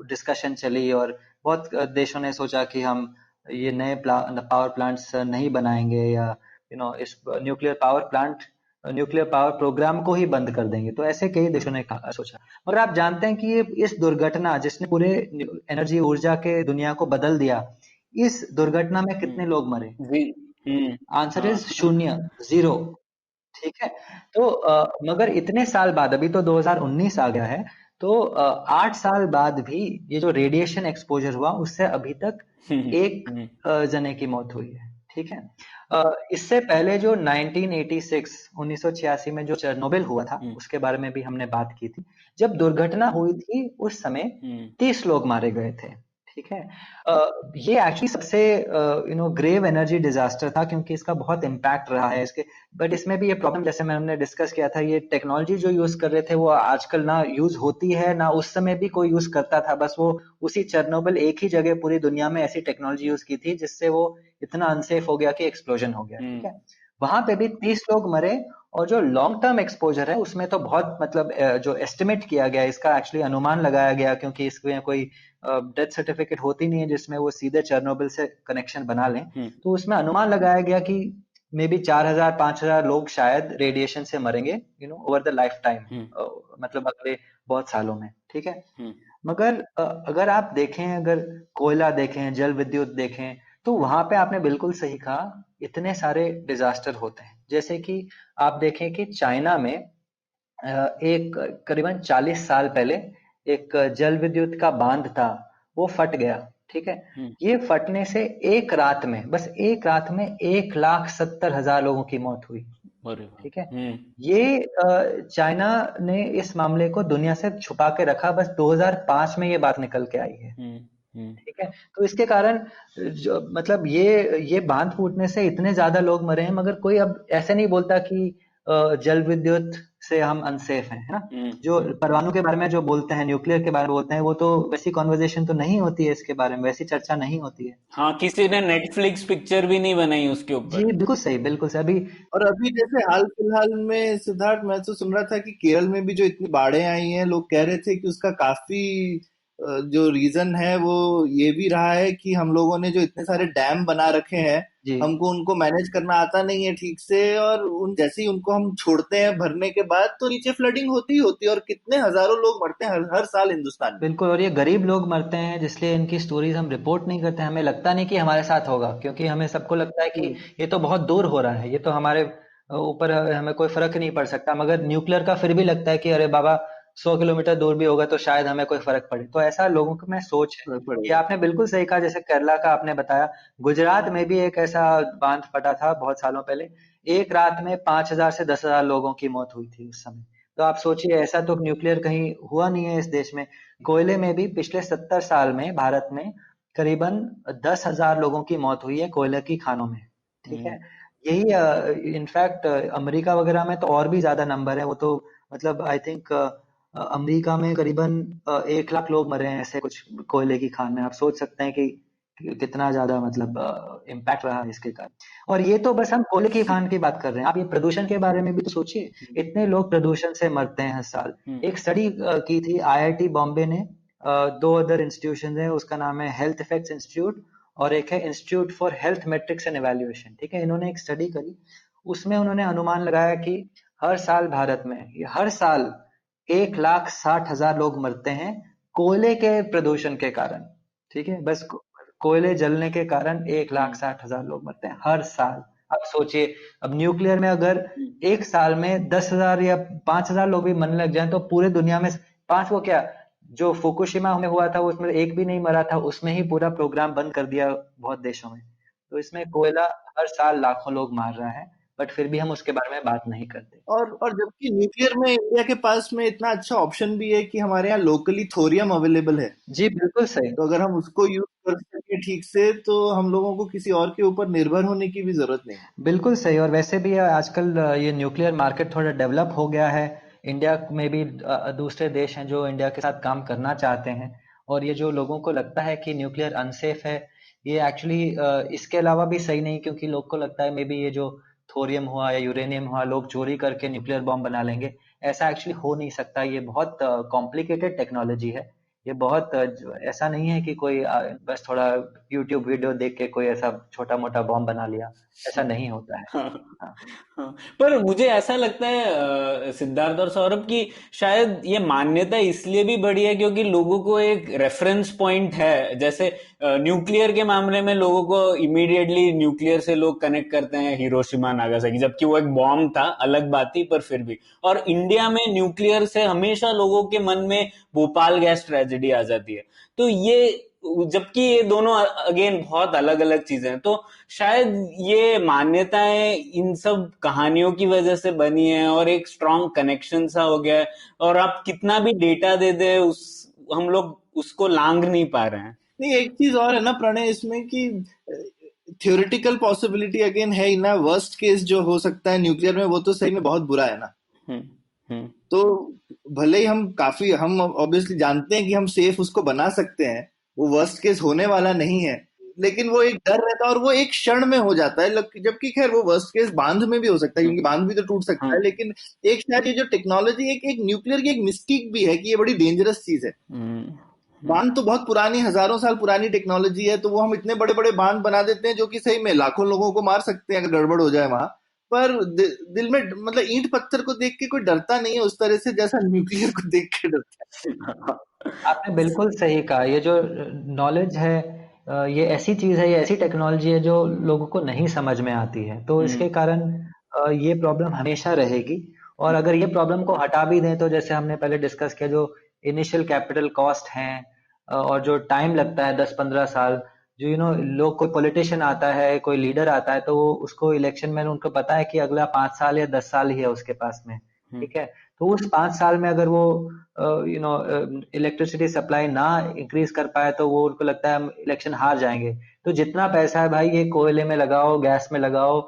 डिस्कशन चली, और बहुत देशों ने सोचा कि हम ये नए पावर प्लांट्स नहीं बनाएंगे, या इस न्यूक्लियर पावर प्रोग्राम को ही बंद कर देंगे। तो ऐसे कई देशों ने सोचा। मगर आप जानते हैं कि ये इस दुर्घटना जिसने पूरे एनर्जी ऊर्जा के दुनिया को बदल दिया, इस दुर्घटना में कितने लोग मरे? जी आंसर हाँ इज शून्य, जीरो। ठीक है। तो मगर इतने साल बाद, अभी तो 2019 आ गया है, तो 8 साल बाद भी ये जो रेडिएशन एक्सपोजर हुआ उससे अभी तक एक हम्म जने की मौत हुई है। ठीक है। इससे पहले जो 1986 1986 में जो चेरनोबिल हुआ था हम्म उसके बारे में भी हमने बात की थी। जब दुर्घटना हुई थी उस समय हम्म 30 लोग मारे गए थे। ठीक है। ये एक्चुअली सबसे ग्रेव एनर्जी डिजास्टर था, क्योंकि इसका बहुत इम्पैक्ट रहा है इसके। बट इसमें भी ये प्रॉब्लम, जैसे हमने डिस्कस किया था, ये टेक्नोलॉजी जो यूज कर रहे थे वो आजकल ना यूज होती है, ना उस समय भी कोई यूज करता था। बस वो उसी चेरनोबिल एक ही जगह पूरी दुनिया में ऐसी टेक्नोलॉजी यूज की थी जिससे वो इतना अनसेफ हो गया कि एक्सप्लोजन हो गया। ठीक हम्म है। वहां पे भी 30 लोग मरे। और जो लॉन्ग टर्म एक्सपोजर है उसमें तो बहुत मतलब जो एस्टिमेट किया गया, इसका एक्चुअली अनुमान लगाया गया, क्योंकि इसमें कोई डेथ सर्टिफिकेट होती नहीं है जिसमें वो सीधे चेरनोबिल से कनेक्शन बना लें। हम्म तो उसमें अनुमान लगाया गया कि मे बी 4,000 5,000 लोग शायद रेडिएशन से मरेंगे, ओवर द लाइफ टाइम, हम्म मतलब अगले बहुत सालों में। ठीक है। हम्म मगर अगर आप देखें, अगर कोयला देखें, जल विद्युत देखें, तो वहां पे आपने बिल्कुल सही कहा, इतने सारे डिजास्टर होते हैं। जैसे कि आप देखें कि चाइना में एक करीबन 40 साल पहले एक जल विद्युत का बांध था, वो फट गया। ठीक है। हम्म। ये फटने से एक रात में, बस एक रात में 1,70,000 लोगों की मौत हुई। अरे ठीक है। बाप ये चाइना ने इस मामले को दुनिया से छुपा के रखा, बस 2005 में ये बात निकल के आई है। हम्म हम्म ठीक है। तो इसके कारण जो मतलब ये बांध फूटने से इतने ज्यादा लोग मरे हैं, मगर कोई अब ऐसे नहीं बोलता कि जल विद्युत से हम अनसेफ हैं, है ना? जो परमाणु के बारे में जो बोलते हैं, न्यूक्लियर के बारे में बोलते हैं, वो तो वैसी कॉन्वर्जेशन तो नहीं होती है इसके बारे में, वैसी चर्चा नहीं होती है। हाँ, किसी ने नेटफ्लिक्स पिक्चर भी नहीं बनाई उसके जी, ऊपर। बिल्कुल सही, बिल्कुल सही। अभी और अभी जैसे हाल फिलहाल में सिद्धार्थ, मैं तो सुन रहा था कि केरल में भी जो इतनी बाढ़ें आई हैं, लोग कह रहे थे कि उसका काफी जो रीजन है वो ये भी रहा है कि हम लोगों ने जो इतने सारे डैम बना रखे हैं, जी, हमको उनको मैनेज करना आता नहीं है ठीक से, और उन जैसे ही उनको हम छोड़ते हैं भरने के बाद तो नीचे फ्लडिंग होती ही होती है, और कितने हजारों लोग मरते हैं हर साल हिंदुस्तान में। बिल्कुल। और ये गरीब लोग मरते हैं, जिसलिए इनकी स्टोरीज हम रिपोर्ट नहीं करते हैं। हमें लगता नहीं कि हमारे साथ होगा, क्योंकि हमें सबको लगता है कि ये तो बहुत दूर हो रहा है, ये तो हमारे ऊपर हमें कोई फर्क नहीं पड़ सकता। मगर न्यूक्लियर का फिर भी लगता है कि अरे बाबा, 100 किलोमीटर दूर भी होगा तो शायद हमें कोई फर्क पड़े। तो ऐसा लोगों में सोच है। फर्क ये पड़ेगा। आपने बिल्कुल सही कहा, जैसे केरला का आपने बताया। गुजरात में भी एक ऐसा बांध फटा था बहुत सालों पहले। एक रात में 5,000 से 10,000 लोगों की मौत हुई थी उस समय। तो आप सोचिए, ऐसा तो न्यूक्लियर कहीं हुआ नहीं है इस देश में। कोयले में भी पिछले 70 साल में भारत में करीबन 10,000 लोगों की मौत हुई है कोयले की खानों में। ठीक है। यही इनफैक्ट अमेरिका वगैरह में तो और भी ज्यादा नंबर है। वो तो मतलब आई थिंक अमेरिका में करीबन 1 लाख लोग मरे हैं ऐसे कुछ कोयले की खान में। आप सोच सकते हैं कि कितना ज्यादा मतलब इम्पैक्ट रहा है इसके कारण। और ये तो बस हम कोयले की खान की बात कर रहे हैं, आप ये प्रदूषण के बारे में भी तो सोचिए, इतने लोग प्रदूषण से मरते हैं हर साल। एक स्टडी की थी आईआईटी बॉम्बे ने, दो अदर इंस्टीट्यूशन है, उसका नाम है हेल्थ इफेक्ट्स इंस्टीट्यूट और एक है institute for health matrix and evaluation, ठीक है। इन्होंने एक स्टडी करी, उसमें उन्होंने अनुमान लगाया कि हर साल भारत में, हर साल 1,60,000 लोग मरते हैं कोयले के प्रदूषण के कारण, ठीक है। बस कोयले जलने के कारण 1,60,000 लोग मरते हैं हर साल। अब सोचिए, अब न्यूक्लियर में अगर एक साल में 10,000 या 5,000 लोग भी मरने लग जाएं तो पूरे दुनिया में पांच, वो क्या, जो फुकुशिमा में हुआ था उसमें एक भी नहीं मरा था, उसमें ही पूरा प्रोग्राम बंद कर दिया बहुत देशों में। तो इसमें कोयला हर साल लाखों लोग मार रहा है, बट फिर भी हम उसके बारे में बात नहीं करते। और जबकि न्यूक्लियर में इंडिया के पास में इतना अच्छा ऑप्शन भी है कि हमारे यहाँ लोकली थोरियम अवेलेबल है। जी बिल्कुल सही। तो अगर हम उसको यूज कर सके ठीक से तो हम लोगों को किसी और के ऊपर निर्भर होने की भी जरूरत नहीं है। बिल्कुल सही। और वैसे भी आजकल ये न्यूक्लियर मार्केट थोड़ा डेवलप हो गया है। इंडिया में भी दूसरे देश हैं जो इंडिया के साथ काम करना चाहते हैं। और ये जो लोगों को लगता है कि न्यूक्लियर अनसेफ है, ये एक्चुअली इसके अलावा भी सही नहीं, क्योंकि लोग को लगता है मे बी ये जो थोरियम हुआ या यूरेनियम हुआ लोग चोरी करके न्यूक्लियर बॉम्ब बना लेंगे। ऐसा एक्चुअली हो नहीं सकता, ये बहुत कॉम्प्लिकेटेड टेक्नोलॉजी है। ये बहुत ऐसा नहीं है कि कोई बस थोड़ा यूट्यूब वीडियो देख के कोई ऐसा छोटा मोटा बॉम्ब बना लिया, ऐसा नहीं होता है। हाँ, हाँ। हाँ। पर मुझे ऐसा लगता है सिद्धार्थ और सौरभ की शायद ये मान्यता इसलिए भी बढ़ी है क्योंकि लोगों को एक रेफरेंस पॉइंट है। जैसे न्यूक्लियर के मामले में लोगों को इमीडिएटली न्यूक्लियर से लोग कनेक्ट करते हैं हिरोशिमा नागासाकी, जबकि वो एक बॉम्ब था, अलग बात थी, पर फिर भी। और इंडिया में न्यूक्लियर से हमेशा लोगों के मन में भोपाल गैस ट्रेजेडी आ जाती है। तो ये, जबकि ये दोनों अगेन बहुत अलग अलग चीजें हैं। तो शायद ये मान्यताएं इन सब कहानियों की वजह से बनी है और एक स्ट्रॉन्ग कनेक्शन सा हो गया है। और आप कितना भी डेटा दे दे, उस हम लोग उसको लांग नहीं पा रहे हैं। नहीं, एक चीज और है ना प्रणय इसमें कि थियोरिटिकल पॉसिबिलिटी अगेन है ही ना, वर्स्ट केस जो हो सकता है न्यूक्लियर में वो तो सही में बहुत बुरा है ना। हम्म, हम्म, तो भले ही हम ऑब्वियसली जानते हैं कि हम सेफ उसको बना सकते हैं, वो वर्स्ट केस होने वाला नहीं है, लेकिन वो एक डर रहता है और वो एक क्षण में हो जाता है। जबकि खैर वो वर्स्ट केस बांध में भी हो सकता है क्योंकि बांध भी तो टूट सकता हाँ, है, लेकिन एक शायद ये जो टेक्नोलॉजी एक न्यूक्लियर की एक मिस्टीक भी है कि ये बड़ी डेंजरस चीज है। बांध तो बहुत पुरानी, हजारों साल पुरानी टेक्नोलॉजी है, तो वो हम इतने बड़े बड़े बांध बना देते हैं जो कि सही में लाखों लोगों को मार सकते हैं अगर गड़बड़ हो जाए वहां। पर दिल में मतलब ईंट पत्थर को देख के कोई डरता नहीं है उस तरह से जैसा न्यूक्लियर को देख के डरता है। आपने बिल्कुल सही कहा। ये जो नॉलेज है, ये ऐसी चीज है, ये ऐसी टेक्नोलॉजी है जो लोगों को नहीं समझ में आती है, तो इसके कारण ये प्रॉब्लम हमेशा रहेगी। और अगर ये प्रॉब्लम को हटा भी दें तो जैसे हमने पहले डिस्कस किया, जो इनिशियल कैपिटल कॉस्ट है और जो टाइम लगता है 10-15 साल, जो लोग, कोई पॉलिटिशियन आता है, कोई लीडर आता है, तो वो उसको इलेक्शन में उनको पता है कि अगला 5 साल या 10 साल ही है उसके पास में, ठीक है। तो उस 5 साल में अगर वो इलेक्ट्रिसिटी सप्लाई ना इंक्रीज कर पाए तो वो, उनको लगता है हम इलेक्शन हार जाएंगे। तो जितना पैसा है भाई, ये कोयले में लगाओ, गैस में लगाओ,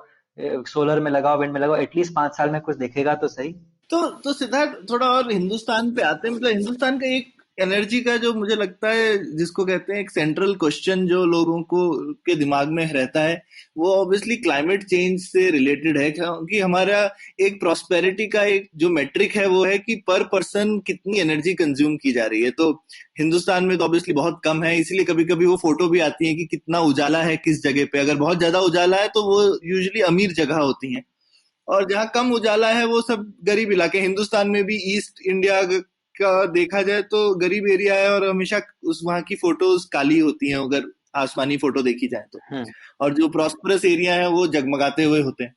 सोलर में लगाओ, विंड में लगाओ, एटलीस्ट 5 साल में कुछ दिखेगा तो सही। तो सिद्धार्थ थोड़ा और हिंदुस्तान पे आते हैं। मतलब हिंदुस्तान का एक एनर्जी का जो मुझे लगता है जिसको कहते हैं एक सेंट्रल क्वेश्चन जो लोगों को के दिमाग में रहता है, वो ऑब्वियसली क्लाइमेट चेंज से रिलेटेड है, क्योंकि हमारा एक प्रॉस्पेरिटी का एक जो मेट्रिक है वो है कि पर पर्सन कितनी एनर्जी कंज्यूम की जा रही है। तो हिंदुस्तान में तो ऑब्वियसली बहुत कम है, इसीलिए कभी कभी वो फोटो भी आती है कि कितना उजाला है किस जगह पे। अगर बहुत ज्यादा उजाला है तो वो यूजुअली अमीर जगह होती है, और जहाँ कम उजाला है वो सब गरीब इलाके। हिंदुस्तान में भी ईस्ट इंडिया का देखा जाए तो गरीब एरिया है और हमेशा उस वहाँ की फोटोज काली होती हैं अगर आसमानी फोटो देखी जाए तो, और जो प्रॉस्परस एरिया है वो जगमगाते हुए होते हैं।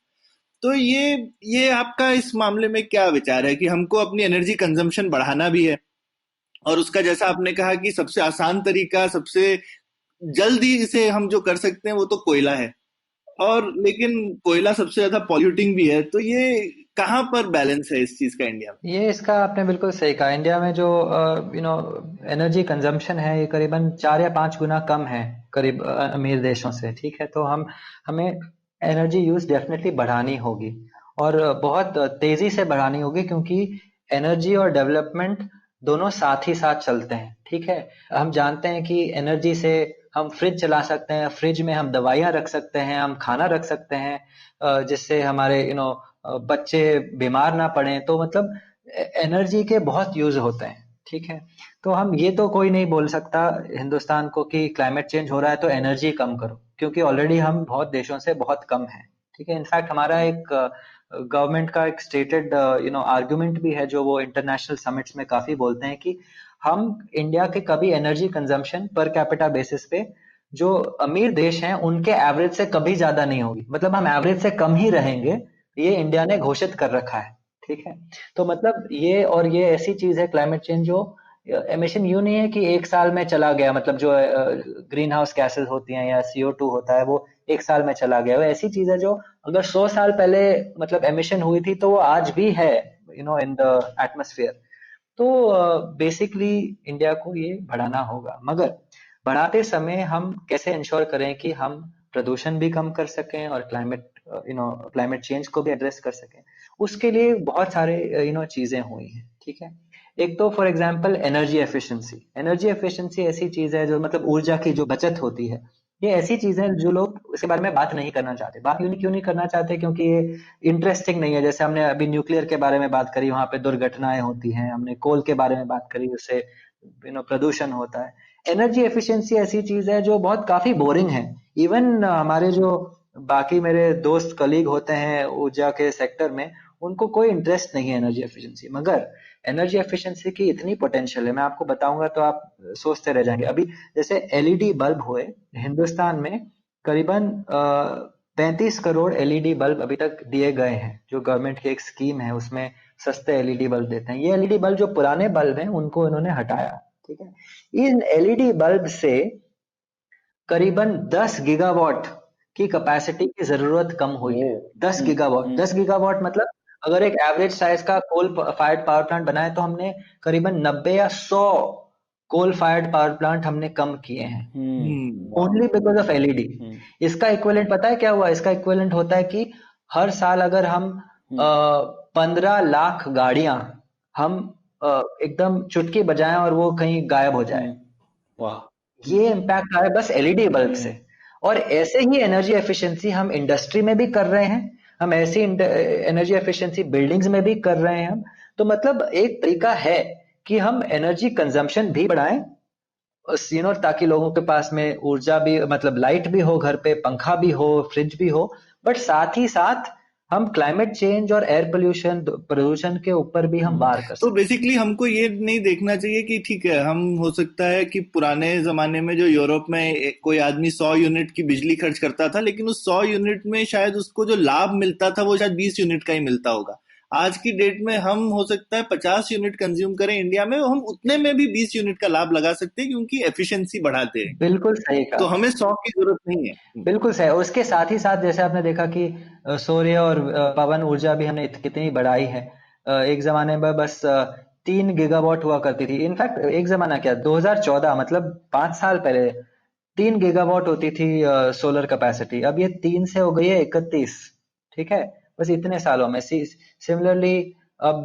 तो ये आपका इस मामले में क्या विचार है कि हमको अपनी एनर्जी कंजम्पशन बढ़ाना भी है, और उसका जैसा आपने कहा कि सबसे आसान तरीका, सबसे जल्दी इसे हम जो कर सकते हैं वो तो कोयला है, और लेकिन कोयला सबसे ज्यादा पॉल्यूटिंग भी है। तो ये कहाँ पर बैलेंस है इस चीज का इंडिया में? ये इसका आपने बिल्कुल सही कहा। इंडिया में जो एनर्जी कंजम्पशन है, ये करीबन 4 या 5 गुना कम है करीब अमीर देशों से, ठीक है। तो हमें एनर्जी यूज डेफिनेटली बढ़ानी होगी, और बहुत तेजी से बढ़ानी होगी, क्योंकि एनर्जी और डेवलपमेंट दोनों साथ ही साथ चलते हैं, ठीक है। हम जानते हैं कि एनर्जी से हम फ्रिज चला सकते हैं, फ्रिज में हम दवाइयाँ रख सकते हैं, हम खाना रख सकते हैं जिससे हमारे बच्चे बीमार ना पड़े। तो मतलब एनर्जी के बहुत यूज होते हैं, ठीक है। तो हम ये तो कोई नहीं बोल सकता हिंदुस्तान को कि क्लाइमेट चेंज हो रहा है तो एनर्जी कम करो, क्योंकि ऑलरेडी हम बहुत देशों से बहुत कम है, ठीक है। इनफैक्ट हमारा एक गवर्नमेंट का एक स्टेटेड आर्गुमेंट भी है जो वो इंटरनेशनल समिट्स में काफी बोलते हैं कि हम इंडिया के कभी energy consumption per capita basis पे जो अमीर देश हैं उनके एवरेज से कभी ज्यादा नहीं होगी, मतलब हम एवरेज से कम ही रहेंगे, ये इंडिया ने घोषित कर रखा है, ठीक है। तो मतलब ये ऐसी चीज है क्लाइमेट चेंज जो एमिशन यूं नहीं है कि एक साल में चला गया, मतलब जो ग्रीन हाउस गैसेस होती हैं या CO2 होता है वो एक साल में चला गया। वो ऐसी चीज है जो अगर 100 साल पहले मतलब एमिशन हुई थी तो वो आज भी है इन द एटमॉस्फेयर। तो बेसिकली इंडिया को ये बढ़ाना होगा, मगर बढ़ाते समय हम कैसे इंश्योर करें कि हम प्रदूषण भी कम कर सकें और क्लाइमेट चेंज को भी एड्रेस कर सकें। उसके लिए बहुत सारे चीजें हुई हैं, ठीक है। एक तो फॉर एग्जांपल एनर्जी एफिशिएंसी ऐसी चीज है जो मतलब ऊर्जा की जो बचत होती है, ये ऐसी चीज है जो लोग इसके बारे में बात नहीं करना चाहते। बात क्यों नहीं करना चाहते, क्योंकि ये इंटरेस्टिंग नहीं है। जैसे हमने अभी न्यूक्लियर के बारे में बात करी, वहां पे दुर्घटनाएं होती हैं, हमने कोल के बारे में बात करी, उससे प्रदूषण होता है। एनर्जी एफिशिएंसी ऐसी चीज है जो बहुत काफी बोरिंग है। इवन हमारे जो बाकी मेरे दोस्त कलीग होते हैं ऊर्जा के सेक्टर में, उनको कोई इंटरेस्ट नहीं है एनर्जी एफिशिएंसी, मगर एनर्जी एफिशिएंसी की इतनी पोटेंशियल है, मैं आपको बताऊंगा तो आप सोचते रह जाएंगे। अभी जैसे LED बल्ब हुए हिंदुस्तान में, करीबन 35 करोड़ LED बल्ब अभी तक दिए गए हैं, जो गवर्नमेंट की एक स्कीम है उसमें सस्ते LED बल्ब देते हैं। ये LED बल्ब जो पुराने बल्ब हैं उनको इन्होंने हटाया, ठीक है। इन LED बल्ब से करीबन 10 गीगावाट की कैपेसिटी की जरूरत कम हुई है। 10 गीगावाट, 10 गीगावाट मतलब अगर एक एवरेज साइज का कोल फायर्ड पावर प्लांट बनाए तो हमने करीबन 90 या 100 कोल फायर्ड पावर प्लांट हमने कम किए हैं, ओनली बिकॉज ऑफ LED। इसका इक्विवेलेंट पता है क्या हुआ? इसका इक्विवेलेंट होता है कि हर साल अगर हम 15 लाख गाड़ियां हम एकदम चुटकी बजाएं और वो कहीं गायब हो जाए, वाह, ये इम्पैक्ट आया बस LED बल्ब से। और ऐसे ही एनर्जी एफिशिएंसी हम इंडस्ट्री में भी कर रहे हैं, हम ऐसी एनर्जी एफिशिएंसी बिल्डिंग्स में भी कर रहे हैं हम। तो मतलब एक तरीका है कि हम एनर्जी कंजम्पशन भी बढ़ाएं, ताकि लोगों के पास में ऊर्जा भी, मतलब लाइट भी हो, घर पे पंखा भी हो, फ्रिज भी हो, बट साथ ही साथ हम क्लाइमेट चेंज और एयर पोल्यूशन प्रदूषण के ऊपर भी हम वार कर तो सकते बेसिकली हमको ये नहीं देखना चाहिए कि ठीक है, हम हो सकता है कि पुराने जमाने में जो यूरोप में कोई आदमी 100 यूनिट की बिजली खर्च करता था, लेकिन उस 100 यूनिट में शायद उसको जो लाभ मिलता था वो शायद 20 यूनिट का ही मिलता होगा। आज की डेट में हम हो सकता है 50 यूनिट कंज्यूम करें इंडिया में, हम उतने में भी 20 यूनिट का लाभ लगा सकते हैं क्योंकि एफिशिएंसी बढ़ाते हैं। बिल्कुल सही तो कहा, हमें 100 की जरूरत नहीं है। बिल्कुल सही। और उसके साथ ही साथ जैसे आपने देखा कि सूर्य और पवन ऊर्जा भी हमने कितनी बढ़ाई है। एक जमाने में बस 3 गीगावाट हुआ करती थी। इनफैक्ट एक जमाना क्या, 2014 मतलब 5 साल पहले 3 गीगावाट होती थी सोलर कैपेसिटी, अब ये 3 से हो गई है 31, ठीक है, बस इतने सालों में। सिमिलरली अब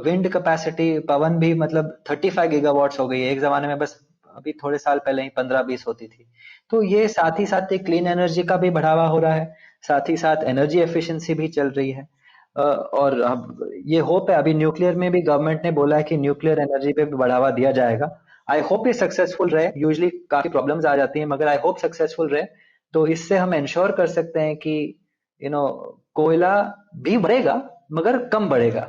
विंड कैपेसिटी, पवन भी मतलब 35 गीगावाट्स हो गई है। एक जमाने में बस अभी थोड़े साल पहले ही 15-20 होती थी। तो ये साथ ही साथ एक क्लीन एनर्जी का भी बढ़ावा हो रहा है, साथ ही साथ एनर्जी एफिशिएंसी भी चल रही है। और अब ये होप है, अभी न्यूक्लियर में भी गवर्नमेंट ने बोला है कि न्यूक्लियर एनर्जी पे भी बढ़ावा दिया जाएगा। आई होप ये सक्सेसफुल रहे। यूजुअली काफी प्रॉब्लम्स आ जाती हैं, मगर आई होप सक्सेसफुल रहे। तो इससे हम इंश्योर कर सकते हैं कि यू नो कोयला भी बढ़ेगा मगर कम बढ़ेगा।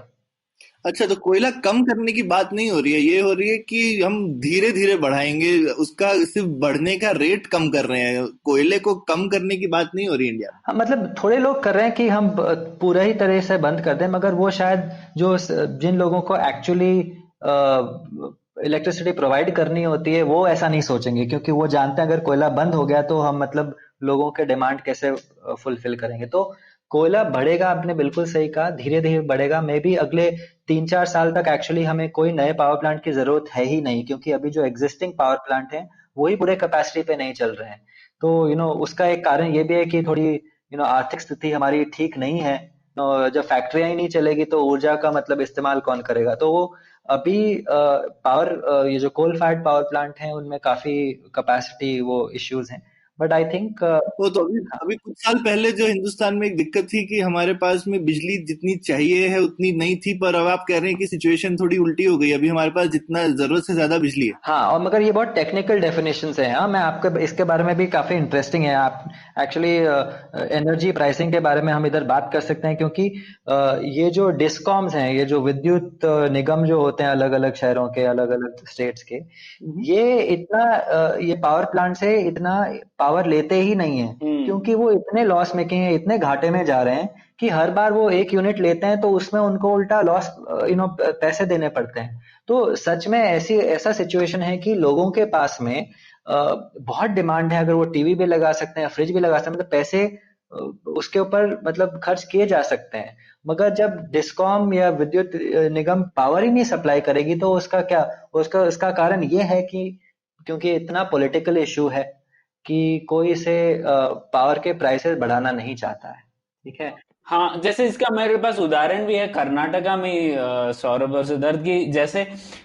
अच्छा, तो कोयला कम करने की बात नहीं हो रही है, ये हो रही है कि हम धीरे धीरे बढ़ाएंगे, उसका सिर्फ बढ़ने का रेट कम कर रहे हैं। कोयले को कम करने की बात नहीं हो रही इंडिया में। हाँ, मतलब थोड़े लोग कर रहे हैं कि हम पूरा ही तरह से बंद कर दें, मगर वो शायद जिन लोगों को एक्चुअली इलेक्ट्रिसिटी प्रोवाइड करनी होती है वो ऐसा नहीं सोचेंगे, क्योंकि वो जानते हैं अगर कोयला बंद हो गया तो हम मतलब लोगों के डिमांड कैसे फुलफिल करेंगे। तो कोयला बढ़ेगा, आपने बिल्कुल सही कहा, धीरे धीरे बढ़ेगा। मे बी अगले 3-4 साल तक एक्चुअली हमें कोई नए पावर प्लांट की जरूरत है ही नहीं, क्योंकि अभी जो एग्जिस्टिंग पावर प्लांट हैं वही पूरे कैपेसिटी पे नहीं चल रहे हैं। तो उसका एक कारण ये भी है कि थोड़ी आर्थिक स्थिति हमारी ठीक नहीं है। जब फैक्ट्रियां ही नहीं चलेगी तो ऊर्जा का मतलब इस्तेमाल कौन करेगा? तो वो अभी पावर ये जो कोल फायर्ड पावर प्लांट हैं उनमें काफी कैपेसिटी वो इश्यूज हैं, बट आई थिंक वो तो अभी अभी कुछ साल पहले जो हिंदुस्तान में एक दिक्कत थी कि हमारे पास में बिजली जितनी चाहिए है उतनी नहीं थी, पर अब आप कह रहे हैं कि सिचुएशन थोड़ी उल्टी हो गई, अभी हमारे पास जितना जरूरत से ज्यादा बिजली है। हाँ, और मगर ये बहुत टेक्निकल डेफिनेशन है। हाँ, मैं आपको इसके बारे में भी काफी इंटरेस्टिंग है। आप एक्चुअली एनर्जी प्राइसिंग के बारे में हम इधर बात कर सकते हैं, क्योंकि ये जो डिस्कॉम्स हैं, ये जो विद्युत निगम जो होते हैं अलग अलग शहरों के, अलग अलग स्टेट्स के, ये इतना ये पावर प्लांट से इतना पावर लेते ही नहीं है, क्योंकि वो इतने लॉस मेकिंग है, इतने घाटे में जा रहे हैं कि हर बार वो एक यूनिट लेते हैं तो उसमें उनको उल्टा लॉस पैसे देने पड़ते हैं। तो सच में ऐसा सिचुएशन है कि लोगों के पास में बहुत डिमांड है। अगर वो टीवी भी लगा सकते हैं, फ्रिज भी लगा सकते हैं, मतलब पैसे उसके ऊपर मतलब खर्च किए जा सकते हैं। मगर जब डिस्कॉम या विद्युत निगम पावर ही नहीं सप्लाई करेगी तो उसका क्या, उसका कारण ये है कि क्योंकि इतना पॉलिटिकल इशू है कि कोई इसे पावर के प्राइसेस बढ़ाना नहीं चाहता है। ठीक है। हाँ, जैसे इसका मेरे पास उदाहरण भी है कर्नाटका में ही, सौरभ और सिद्धार्थ की। जैसे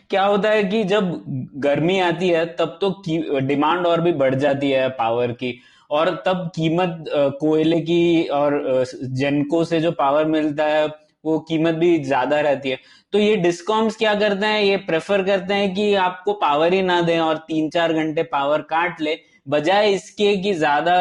क्या होता है कि जब गर्मी आती है तब तो डिमांड और भी बढ़ जाती है पावर की, और तब कीमत कोयले की और जेनको से जो पावर मिलता है वो कीमत भी ज्यादा रहती है। तो ये डिस्कॉम्स क्या करते हैं, ये प्रेफर करते हैं कि आपको पावर ही ना दें और 3-4 घंटे पावर काट ले, बजाय इसके कि ज्यादा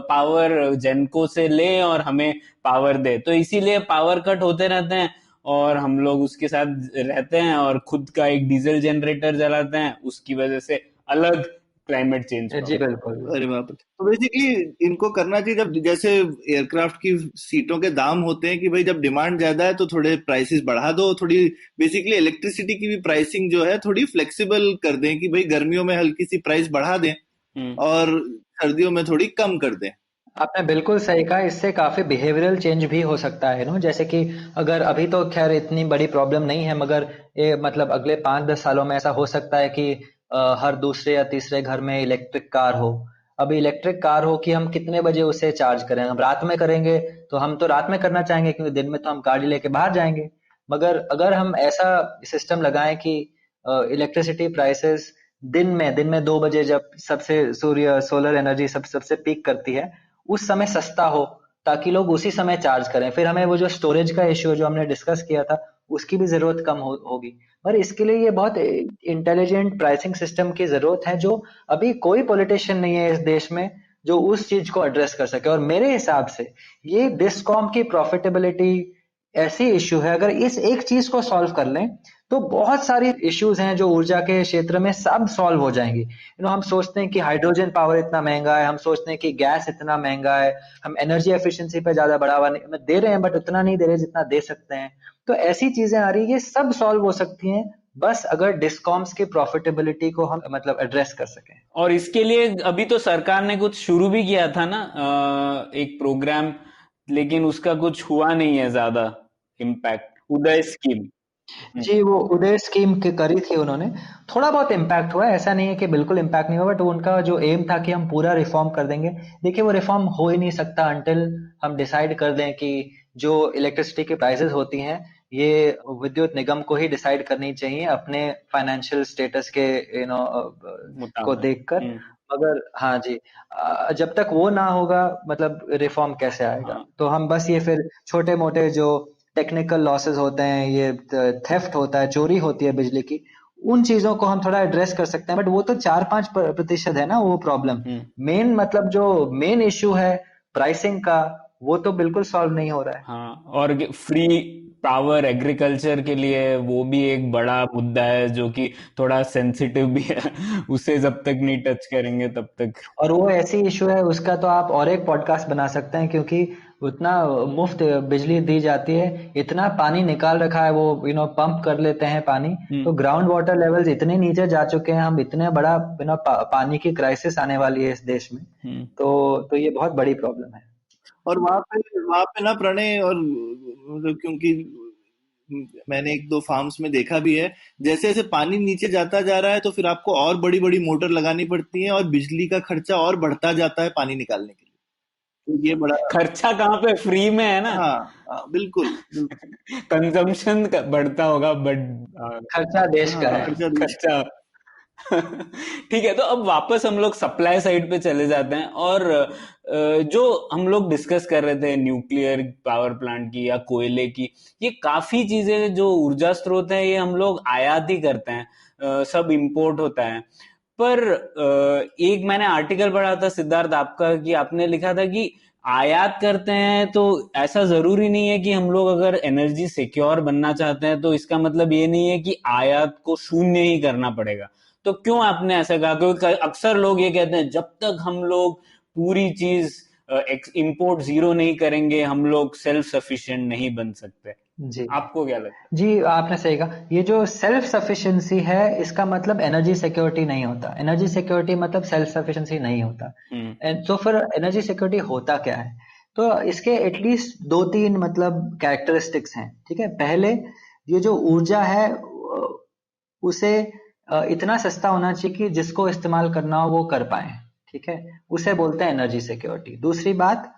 पावर जेनको से ले और हमें पावर दे। तो इसीलिए पावर कट होते रहते हैं और हम लोग उसके साथ रहते हैं और खुद का एक डीजल जनरेटर जलाते हैं, उसकी वजह से अलग क्लाइमेट चेंज जी प्रॉब्लम। बिल्कुल। अरे बाप रे! तो बेसिकली इनको करना चाहिए, जब जैसे एयरक्राफ्ट की सीटों के दाम होते हैं कि भाई जब डिमांड ज्यादा है तो थोड़े प्राइसेस बढ़ा दो, थोड़ी बेसिकली इलेक्ट्रिसिटी की भी प्राइसिंग जो है थोड़ी फ्लेक्सिबल कर दें कि भाई गर्मियों में हल्की सी प्राइस बढ़ा दें हम्म। और सर्दियों में थोड़ी कम कर दें। आपने बिल्कुल सही कहा, इससे काफी बिहेवियरल चेंज भी हो सकता है नो। जैसे कि अगर अभी तो खैर इतनी बड़ी प्रॉब्लम नहीं है, मगर ये मतलब अगले 5-10 सालों में ऐसा हो सकता है कि हर दूसरे या तीसरे घर में इलेक्ट्रिक कार हो। अभी इलेक्ट्रिक कार हो कि हम कितने बजे उसे चार्ज करें, हम रात में करेंगे तो हम तो रात में करना चाहेंगे, क्योंकि दिन में तो हम गाड़ी लेके बाहर जाएंगे। मगर अगर हम ऐसा सिस्टम लगाएं कि इलेक्ट्रिसिटी प्राइसेस दिन में 2 बजे जब सबसे सूर्य सोलर एनर्जी सबसे पीक करती है, उस समय सस्ता हो, ताकि लोग उसी समय चार्ज करें। फिर हमें वो जो स्टोरेज का इश्यू जो हमने डिस्कस किया था उसकी भी जरूरत कम होगी। पर इसके लिए ये बहुत इंटेलिजेंट प्राइसिंग सिस्टम की जरूरत है, जो अभी कोई पॉलिटिशियन नहीं है इस देश में जो उस चीज को एड्रेस कर सके। और मेरे हिसाब से ये डिस्कॉम की प्रॉफिटेबिलिटी ऐसी इश्यू है, अगर इस एक चीज को सॉल्व कर लें तो बहुत सारी इश्यूज हैं जो ऊर्जा के क्षेत्र में सब सॉल्व हो जाएंगी। हम सोचते हैं कि हाइड्रोजन पावर इतना महंगा है, हम सोचते हैं कि गैस इतना महंगा है, हम एनर्जी एफिशिएंसी पे ज्यादा बढ़ावा नहीं दे रहे हैं, बट उतना नहीं दे रहे जितना दे सकते हैं। तो ऐसी चीजें आ रही है, ये सब सॉल्व हो सकती हैं बस अगर डिस्कॉम्स की प्रॉफिटेबिलिटी को हम मतलब एड्रेस कर सकें। और इसके लिए अभी तो सरकार ने कुछ शुरू भी किया था ना, एक प्रोग्राम, लेकिन उसका कुछ हुआ नहीं है ज्यादा इम्पैक्ट, उदय स्कीम। जी, वो उदय स्कीम की करी थी उन्होंने, थोड़ा बहुत इम्पैक्ट हुआ है, ऐसा नहीं है कि बिल्कुल इम्पैक्ट नहीं हुआ, बट उनका जो एम था कि हम पूरा रिफॉर्म कर देंगे। देखिए वो रिफॉर्म हो ही नहीं सकता अंटिल हम डिसाइड कर दें कि जो इलेक्ट्रिसिटी की प्राइसेस होती हैं ये विद्युत निगम को ही डिसाइड करनी चाहिए अपने फाइनेंशियल स्टेटस के को मुताबिक। देखकर। मगर हाँ जी, जब तक वो ना होगा मतलब रिफॉर्म कैसे आएगा। हाँ। तो हम बस ये फिर छोटे मोटे जो टेक्निकल लॉसेस होते हैं, ये थेफ्ट होता है, चोरी होती है बिजली की, उन चीजों को हम थोड़ा एड्रेस कर सकते हैं। बट वो तो 4-5% है ना वो प्रॉब्लम। हम्म। मेन मतलब जो मेन इश्यू है प्राइसिंग का, वो तो बिल्कुल सॉल्व नहीं हो रहा है। हाँ, और फ्री पावर एग्रीकल्चर के लिए वो भी एक बड़ा मुद्दा है जो कि थोड़ा सेंसिटिव भी है। उसे जब तक नहीं टच करेंगे तब तक। और वो ऐसी इशू है उसका तो आप और एक पॉडकास्ट बना सकते हैं, क्योंकि उतना मुफ्त बिजली दी जाती है, इतना पानी निकाल रखा है वो पंप कर लेते हैं पानी, तो हम्म। ग्राउंड वाटर लेवल्स इतने नीचे जा चुके हैं, हम इतने बड़ा पानी की क्राइसिस आने वाली है इस देश में। हम्म। तो ये बहुत बड़ी प्रॉब्लम है। और वहां पे ना प्रणय, और मतलब क्योंकि मैंने एक दो फार्म्स में देखा भी है, जैसे जैसे पानी नीचे जाता जा रहा है तो फिर आपको और बड़ी बड़ी मोटर लगानी पड़ती है और बिजली का खर्चा और बढ़ता जाता है पानी निकालने के लिए। तो ये बड़ा, खर्चा कहाँ पे, फ्री में है ना। हाँ हाँ, बिल्कुल बिल्कुल। कंजम्पशन बढ़ता होगा बट खर्चा देश का है। खर्चा देश खर्चा। ठीक है, तो अब वापस हम लोग सप्लाई साइड पे चले जाते हैं, और जो हम लोग डिस्कस कर रहे थे न्यूक्लियर पावर प्लांट की या कोयले की, ये काफी चीजें जो ऊर्जा स्रोत है ये हम लोग आयात ही करते हैं, सब इंपोर्ट होता है। पर एक मैंने आर्टिकल पढ़ा था सिद्धार्थ आपका, कि आपने लिखा था कि आयात करते हैं तो ऐसा जरूरी नहीं है कि हम लोग अगर एनर्जी सिक्योर बनना चाहते हैं तो इसका मतलब ये नहीं है कि आयात को शून्य ही करना पड़ेगा। तो क्यों आपने ऐसा कहा? क्योंकि अक्सर लोग ये कहते हैं जब तक हम लोग पूरी चीज इंपोर्ट जीरो नहीं करेंगे हम लोग सेल्फ सफिशिएंट नहीं बन सकते। जी आपको क्या लगता जी, आपने सही कहा। ये जो सेल्फ सफिशिएंसी है, इसका मतलब एनर्जी सिक्योरिटी नहीं होता। एनर्जी सिक्योरिटी मतलब सेल्फ सफिशिएंसी नहीं होता। है? एंड तो फिर एनर्जी सिक्योरिटी होता क्या है? तो इसके एटलीस्ट दो तीन मतलब कैरेक्टरिस्टिक्स हैं। ठीक है, पहले ये जो ऊर्जा है उसे इतना सस्ता होना चाहिए कि जिसको इस्तेमाल करना हो वो कर पाए। ठीक है, उसे बोलते हैं एनर्जी सिक्योरिटी। दूसरी बात,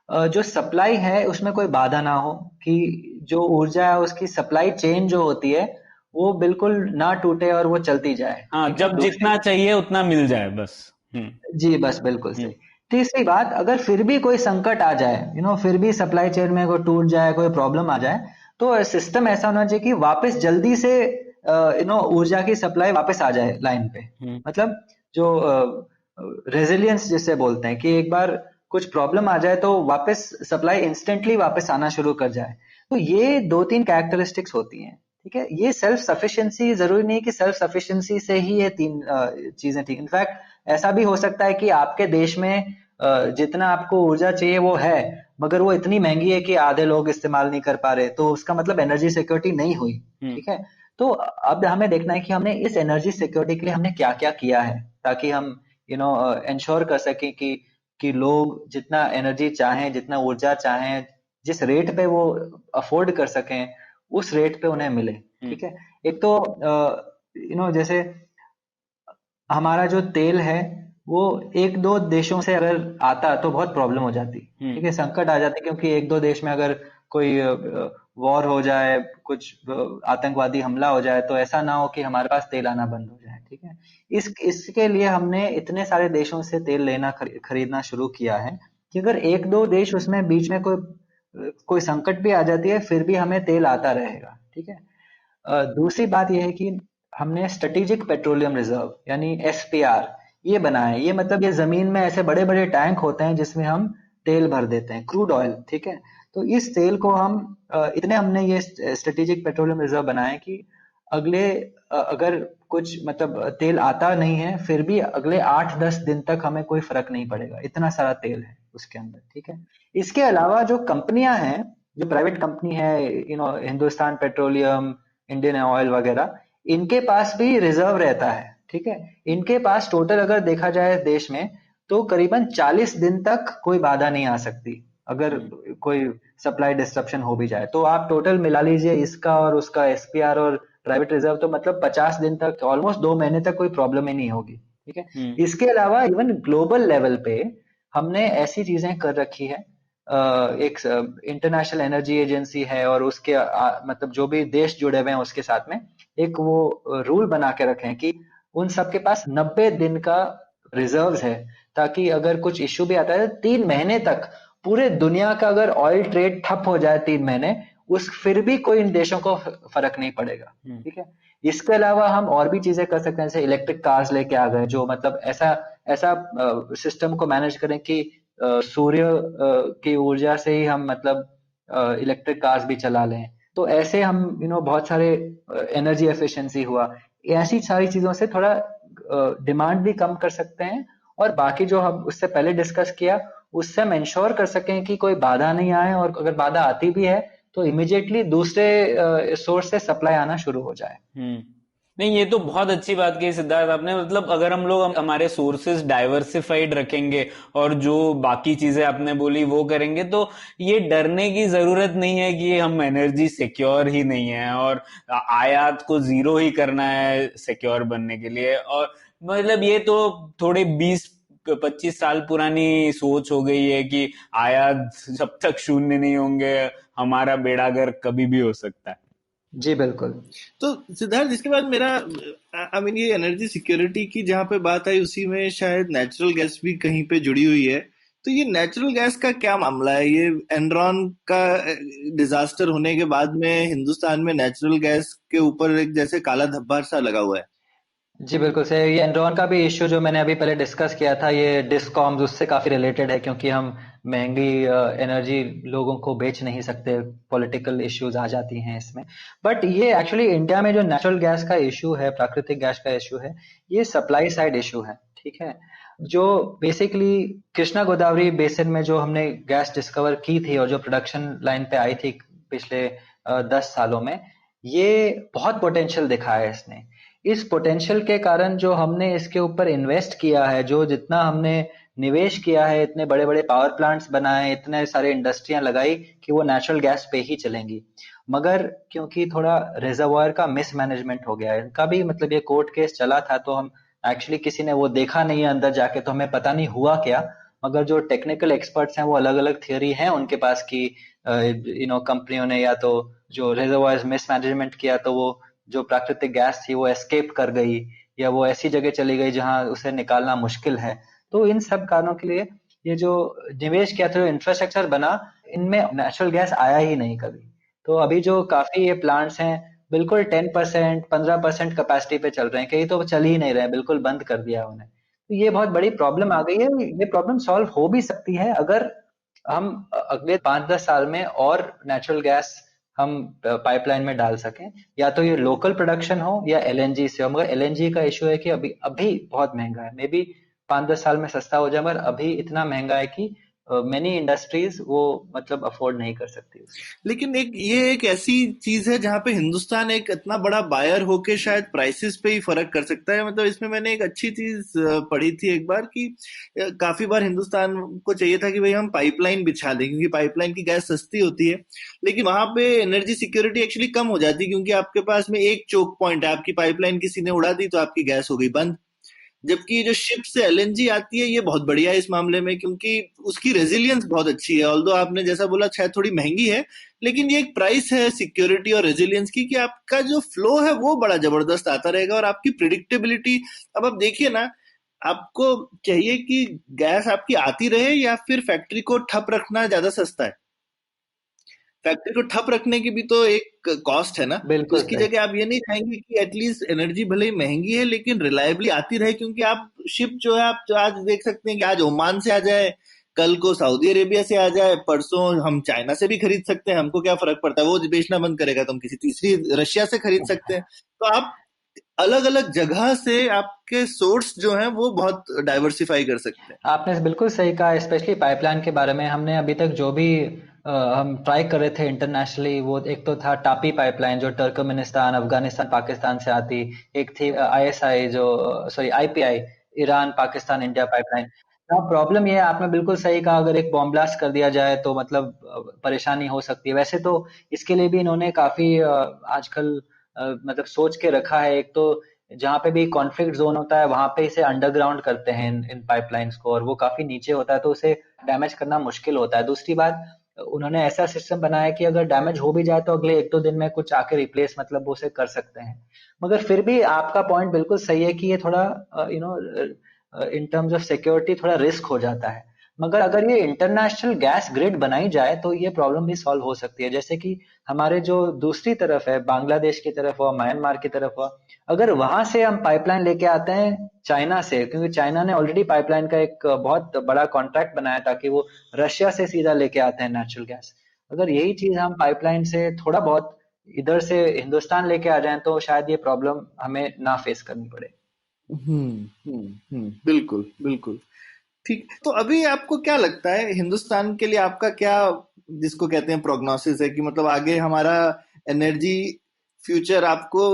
जो सप्लाई है उसमें कोई बाधा ना हो, कि जो ऊर्जा है उसकी सप्लाई चेन जो होती है वो बिल्कुल ना टूटे और वो चलती जाए। हाँ, ठीक है, जब दूसरी, जितना चाहिए उतना मिल जाए बस। हम्म। जी बस बिल्कुल हम्म। सही। तीसरी बात, अगर फिर भी कोई संकट आ जाए, फिर भी सप्लाई चेन में कोई टूट जाए, कोई प्रॉब्लम आ जाए, तो सिस्टम ऐसा होना चाहिए कि वापस जल्दी से ऊर्जा की सप्लाई वापस आ जाए लाइन पे। हम्म। मतलब जो रेजिलियंस जिसे बोलते हैं, कि एक बार कुछ प्रॉब्लम आ जाए तो वापस सप्लाई इंस्टेंटली वापस आना शुरू कर जाए। तो ये दो तीन कैरेक्टरिस्टिक्स होती हैं। ठीक है, ये सेल्फ सफिशिएंसी जरूरी नहीं है कि सेल्फ सफिशिएंसी से ही ये तीन चीजें ठीक। इनफैक्ट ऐसा भी हो सकता है कि आपके देश में जितना आपको ऊर्जा चाहिए वो है, मगर वो इतनी महंगी है कि आधे लोग इस्तेमाल नहीं कर पा रहे, तो उसका मतलब एनर्जी सिक्योरिटी नहीं हुई। हम्म। ठीक है, तो अब हमें देखना है कि हमने इस एनर्जी सिक्योरिटी के लिए हमने क्या क्या किया है, ताकि हम इंश्योर कर सकें कि लोग जितना एनर्जी चाहें, जितना ऊर्जा चाहें, जिस रेट पे वो अफोर्ड कर सकें, उस रेट पे उन्हें मिले। हम्म। ठीक है, एक तो जैसे हमारा जो तेल है वो एक दो देशों से अगर आता तो बहुत प्रॉब्लम हो जाती। हम्म। ठीक है, संकट आ जाती, क्योंकि एक दो देश में अगर कोई वॉर हो जाए, कुछ आतंकवादी हमला हो जाए, तो ऐसा ना हो कि हमारे पास तेल आना बंद हो जाए। ठीक है, इसके लिए हमने इतने सारे देशों से तेल लेना खरीदना शुरू किया है कि अगर एक दो देश उसमें बीच में कोई संकट भी आ जाती है, फिर भी हमें तेल आता रहेगा। ठीक है, दूसरी बात यह है कि हमने स्ट्रेटेजिक पेट्रोलियम रिजर्व यानी एसपीआर ये बनाया है। ये मतलब ये जमीन में ऐसे बड़े बड़े टैंक होते हैं जिसमें हम तेल भर देते हैं, क्रूड ऑयल। ठीक है, तो इस तेल को हम इतने हमने ये स्ट्रेटेजिक पेट्रोलियम रिजर्व बनाए कि अगले अगर कुछ मतलब तेल आता नहीं है, फिर भी अगले 8-10 दिन तक हमें कोई फर्क नहीं पड़ेगा, इतना सारा तेल है उसके अंदर। ठीक है, इसके अलावा जो कंपनियां हैं, जो प्राइवेट कंपनी है, हिंदुस्तान पेट्रोलियम, इंडियन ऑयल वगैरह, इनके पास भी रिजर्व रहता है। ठीक है, इनके पास टोटल अगर देखा जाए देश में, तो करीबन 40 दिन तक कोई बाधा नहीं आ सकती, अगर हम्म। कोई सप्लाई डिस्ट्रप्शन हो भी जाए। तो आप टोटल मिला लीजिए इसका और उसका, एसपीआर और प्राइवेट रिजर्व, तो मतलब 50 दिन तक, ऑलमोस्ट 2 महीने तक कोई प्रॉब्लम ही नहीं होगी। ठीक है, हम्म। इसके अलावा इवन ग्लोबल लेवल पे हमने ऐसी चीजें कर रखी है। एक इंटरनेशनल एनर्जी एजेंसी है, और उसके मतलब जो भी देश जुड़े हुए हैं उसके साथ में एक वो रूल बना के रखे हैं कि उन सबके पास 90 दिन का रिजर्व है, ताकि अगर कुछ इश्यू भी आता है 3 महीने तक, पूरे दुनिया का अगर ऑयल ट्रेड ठप हो जाए 3 महीने, उस फिर भी कोई इन देशों को फर्क नहीं पड़ेगा। हम्म। ठीक है, इसके अलावा हम और भी चीजें कर सकते हैं, जैसे इलेक्ट्रिक कार्स लेके आ गए, जो मतलब ऐसा ऐसा सिस्टम को मैनेज करें कि सूर्य की ऊर्जा से ही हम मतलब इलेक्ट्रिक कार्स भी चला लें। तो ऐसे हम बहुत सारे एनर्जी एफिशिएंसी हुआ, ऐसी सारी चीजों से थोड़ा डिमांड भी कम कर सकते हैं, और बाकी जो हम उससे पहले डिस्कस किया उससे हम इंश्योर कर सकें कि कोई बाधा नहीं आए, और अगर बाधा आती भी है तो इमिडिएटली दूसरे सोर्स से सप्लाई आना शुरू हो जाए। हम्म। नहीं, ये तो बहुत अच्छी बात की सिद्धार्थ आपने। मतलब अगर हम लोग हमारे सोर्सेज डाइवर्सिफाइड रखेंगे और जो बाकी चीजें आपने बोली वो करेंगे, तो ये डरने की जरूरत नहीं है कि हम एनर्जी सिक्योर ही नहीं है और आयात को जीरो ही करना है सिक्योर बनने के लिए। और मतलब ये तो थोड़े 20-25 साल पुरानी सोच हो गई है कि आयात जब तक शून्य नहीं होंगे हमारा बेड़ा गर्क कभी भी हो सकता है। जी बिल्कुल। तो सिद्धार्थ, इसके बाद मेरा आई मीन ये एनर्जी सिक्योरिटी की जहाँ पे बात आई उसी में शायद नेचुरल गैस भी कहीं पे जुड़ी हुई है। तो ये नेचुरल गैस का क्या मामला है? ये एनरॉन का डिजास्टर होने के बाद में हिंदुस्तान में नेचुरल गैस के ऊपर एक जैसे काला धब्बा सा लगा हुआ है। जी बिल्कुल सही। ये एनरॉन का भी इश्यू जो मैंने अभी पहले डिस्कस किया था, ये डिस्कॉम्स उससे काफी रिलेटेड है, क्योंकि हम महंगी एनर्जी लोगों को बेच नहीं सकते, पॉलिटिकल इश्यूज आ जाती हैं इसमें। बट ये एक्चुअली इंडिया में जो नेचुरल गैस का इश्यू है, प्राकृतिक गैस का इश्यू है, ये सप्लाई साइड इश्यू है, ठीक है। जो बेसिकली कृष्णा गोदावरी बेसिन में जो हमने गैस डिस्कवर की थी और जो प्रोडक्शन लाइन पे आई थी पिछले 10 सालों में, ये बहुत पोटेंशियल दिखा है इसने। इस पोटेंशियल के कारण जो हमने इसके ऊपर इन्वेस्ट किया है, जो जितना हमने निवेश किया है, इतने बड़े बड़े पावर प्लांट्स बनाए, इतने सारे इंडस्ट्रियां लगाई कि वो नेचुरल गैस पे ही चलेंगी, मगर क्योंकि थोड़ा रिजर्वायर का मिसमैनेजमेंट हो गया है इनका भी, मतलब ये कोर्ट केस चला था तो हम एक्चुअली किसी ने वो देखा नहीं है अंदर जाके, तो हमें पता नहीं हुआ क्या। मगर जो टेक्निकल एक्सपर्ट्स हैं वो अलग अलग थियोरी है उनके पास कि कंपनियों ने या तो जो रिजर्वायर्स मिसमैनेजमेंट किया तो वो जो प्राकृतिक गैस थी वो एस्केप कर गई, या वो ऐसी जगह चली गई जहां उसे निकालना मुश्किल है। तो इन सब कारणों के लिए ये जो निवेश किया था, जो इंफ्रास्ट्रक्चर बना, इनमें नेचुरल गैस आया ही नहीं कभी। तो अभी जो काफी ये प्लांट्स हैं, बिल्कुल 10% 15% कैपेसिटी पे चल रहे हैं, कहीं तो चल ही नहीं रहे हैं, बिल्कुल बंद कर दिया उन्हें। तो ये बहुत बड़ी प्रॉब्लम आ गई है। ये प्रॉब्लम सॉल्व हो भी सकती है अगर हम अगले 5-10 साल में और नेचुरल गैस हम पाइपलाइन में डाल सकें, या तो ये लोकल प्रोडक्शन हो या एलएनजी से हो। मगर एलएनजी का इशू है कि अभी अभी बहुत महंगा है, मे बी 5-10 साल में सस्ता हो जाए, मगर अभी इतना महंगा है कि मेनी इंडस्ट्रीज वो मतलब अफोर्ड नहीं कर सकती उसे। लेकिन एक ऐसी चीज है जहां पे हिंदुस्तान एक इतना बड़ा बायर होके शायद प्राइसेस पे ही फर्क कर सकता है। मतलब इसमें मैंने एक अच्छी चीज पढ़ी थी एक बार कि काफी बार हिंदुस्तान को चाहिए था कि भाई हम पाइपलाइन बिछा दें क्योंकि पाइपलाइन की गैस सस्ती होती है, लेकिन वहां पे एनर्जी सिक्योरिटी एक्चुअली कम हो जाती है क्योंकि आपके पास में एक चोक पॉइंट है, आपकी पाइपलाइन किसी ने उड़ा दी तो आपकी गैस हो गई बंद। जबकि ये जो शिप से एलएनजी आती है ये बहुत बढ़िया है इस मामले में क्योंकि उसकी रेजिलियंस बहुत अच्छी है। ऑल्दो आपने जैसा बोला शायद थोड़ी महंगी है, लेकिन ये एक प्राइस है सिक्योरिटी और रेजिलियंस की कि आपका जो फ्लो है वो बड़ा जबरदस्त आता रहेगा और आपकी प्रिडिक्टेबिलिटी। अब आप देखिए ना, आपको चाहिए कि गैस आपकी आती रहे या फिर फैक्ट्री को ठप रखना ज्यादा सस्ता है? फैक्ट्री को ठप रखने की भी तो एक कॉस्ट है ना। तो बिल्कुल इसकी सही। जगह आप ये नहीं चाहेंगे कि एटलीस्ट एनर्जी भले ही महंगी है लेकिन रिलायबली आती रहे, क्योंकि आप शिप जो है आप जो आज देख सकते हैं कि आज ओमान से आ जाए, कल को सऊदी अरेबिया से आ जाए, परसों हम चाइना से भी खरीद सकते हैं, हमको क्या फर्क पड़ता है, वो बेचना बंद करेगा तो हम किसी तीसरी रशिया से खरीद सकते हैं। तो आप अलग अलग जगह से आपके सोर्स जो हैं वो बहुत डाइवर्सिफाई कर सकते हैं। आपने बिल्कुल सही कहा, स्पेशली पाइपलाइन के बारे में। हमने अभी तक जो भी हम ट्राई कर रहे थे इंटरनेशनली, वो एक तो था टापी पाइपलाइन जो तुर्कमेनिस्तान, अफगानिस्तान, पाकिस्तान से आती। एक थी आईएसआई जो, sorry IPI, Iran Pakistan India pipeline. अब प्रॉब्लम ये है, आपने बिल्कुल सही कहा, अगर एक बॉम्ब ब्लास्ट कर दिया जाए तो मतलब परेशानी हो सकती है। वैसे तो इसके लिए भी इन्होंने काफी आजकल मतलब सोच के रखा है। एक तो जहाँ पे भी कॉन्फ्लिक्ट जोन होता है वहां पे इसे अंडरग्राउंड करते हैं इन पाइपलाइंस को, और वो काफी नीचे होता है तो उसे डैमेज करना मुश्किल होता है। दूसरी बात, उन्होंने ऐसा सिस्टम बनाया है कि अगर डैमेज हो भी जाए तो अगले 1-2 दिन में कुछ आके रिप्लेस मतलब वो उसे कर सकते हैं। मगर फिर भी आपका पॉइंट बिल्कुल सही है कि ये थोड़ा इन टर्म्स ऑफ सिक्योरिटी थोड़ा रिस्क हो जाता है। मगर अगर ये इंटरनेशनल गैस ग्रिड बनाई जाए तो ये प्रॉब्लम भी सॉल्व हो सकती है। जैसे कि हमारे जो दूसरी तरफ है, बांग्लादेश की तरफ हुआ, म्यांमार की तरफ हुआ, अगर वहां से हम पाइपलाइन लेके आते हैं चाइना से, क्योंकि चाइना ने ऑलरेडी पाइपलाइन का एक बहुत बड़ा कॉन्ट्रैक्ट बनाया ताकि वो रशिया से सीधा लेके आते हैं नेचुरल गैस। अगर यही चीज हम पाइपलाइन से थोड़ा बहुत इधर से हिंदुस्तान लेके आ जाएं तो शायद ये प्रॉब्लम हमें ना फेस करनी पड़े। बिल्कुल बिल्कुल। ठीक, तो अभी आपको क्या लगता है हिंदुस्तान के लिए आपका क्या, जिसको कहते हैं प्रोग्नोसिस है कि मतलब आगे हमारा एनर्जी फ्यूचर आपको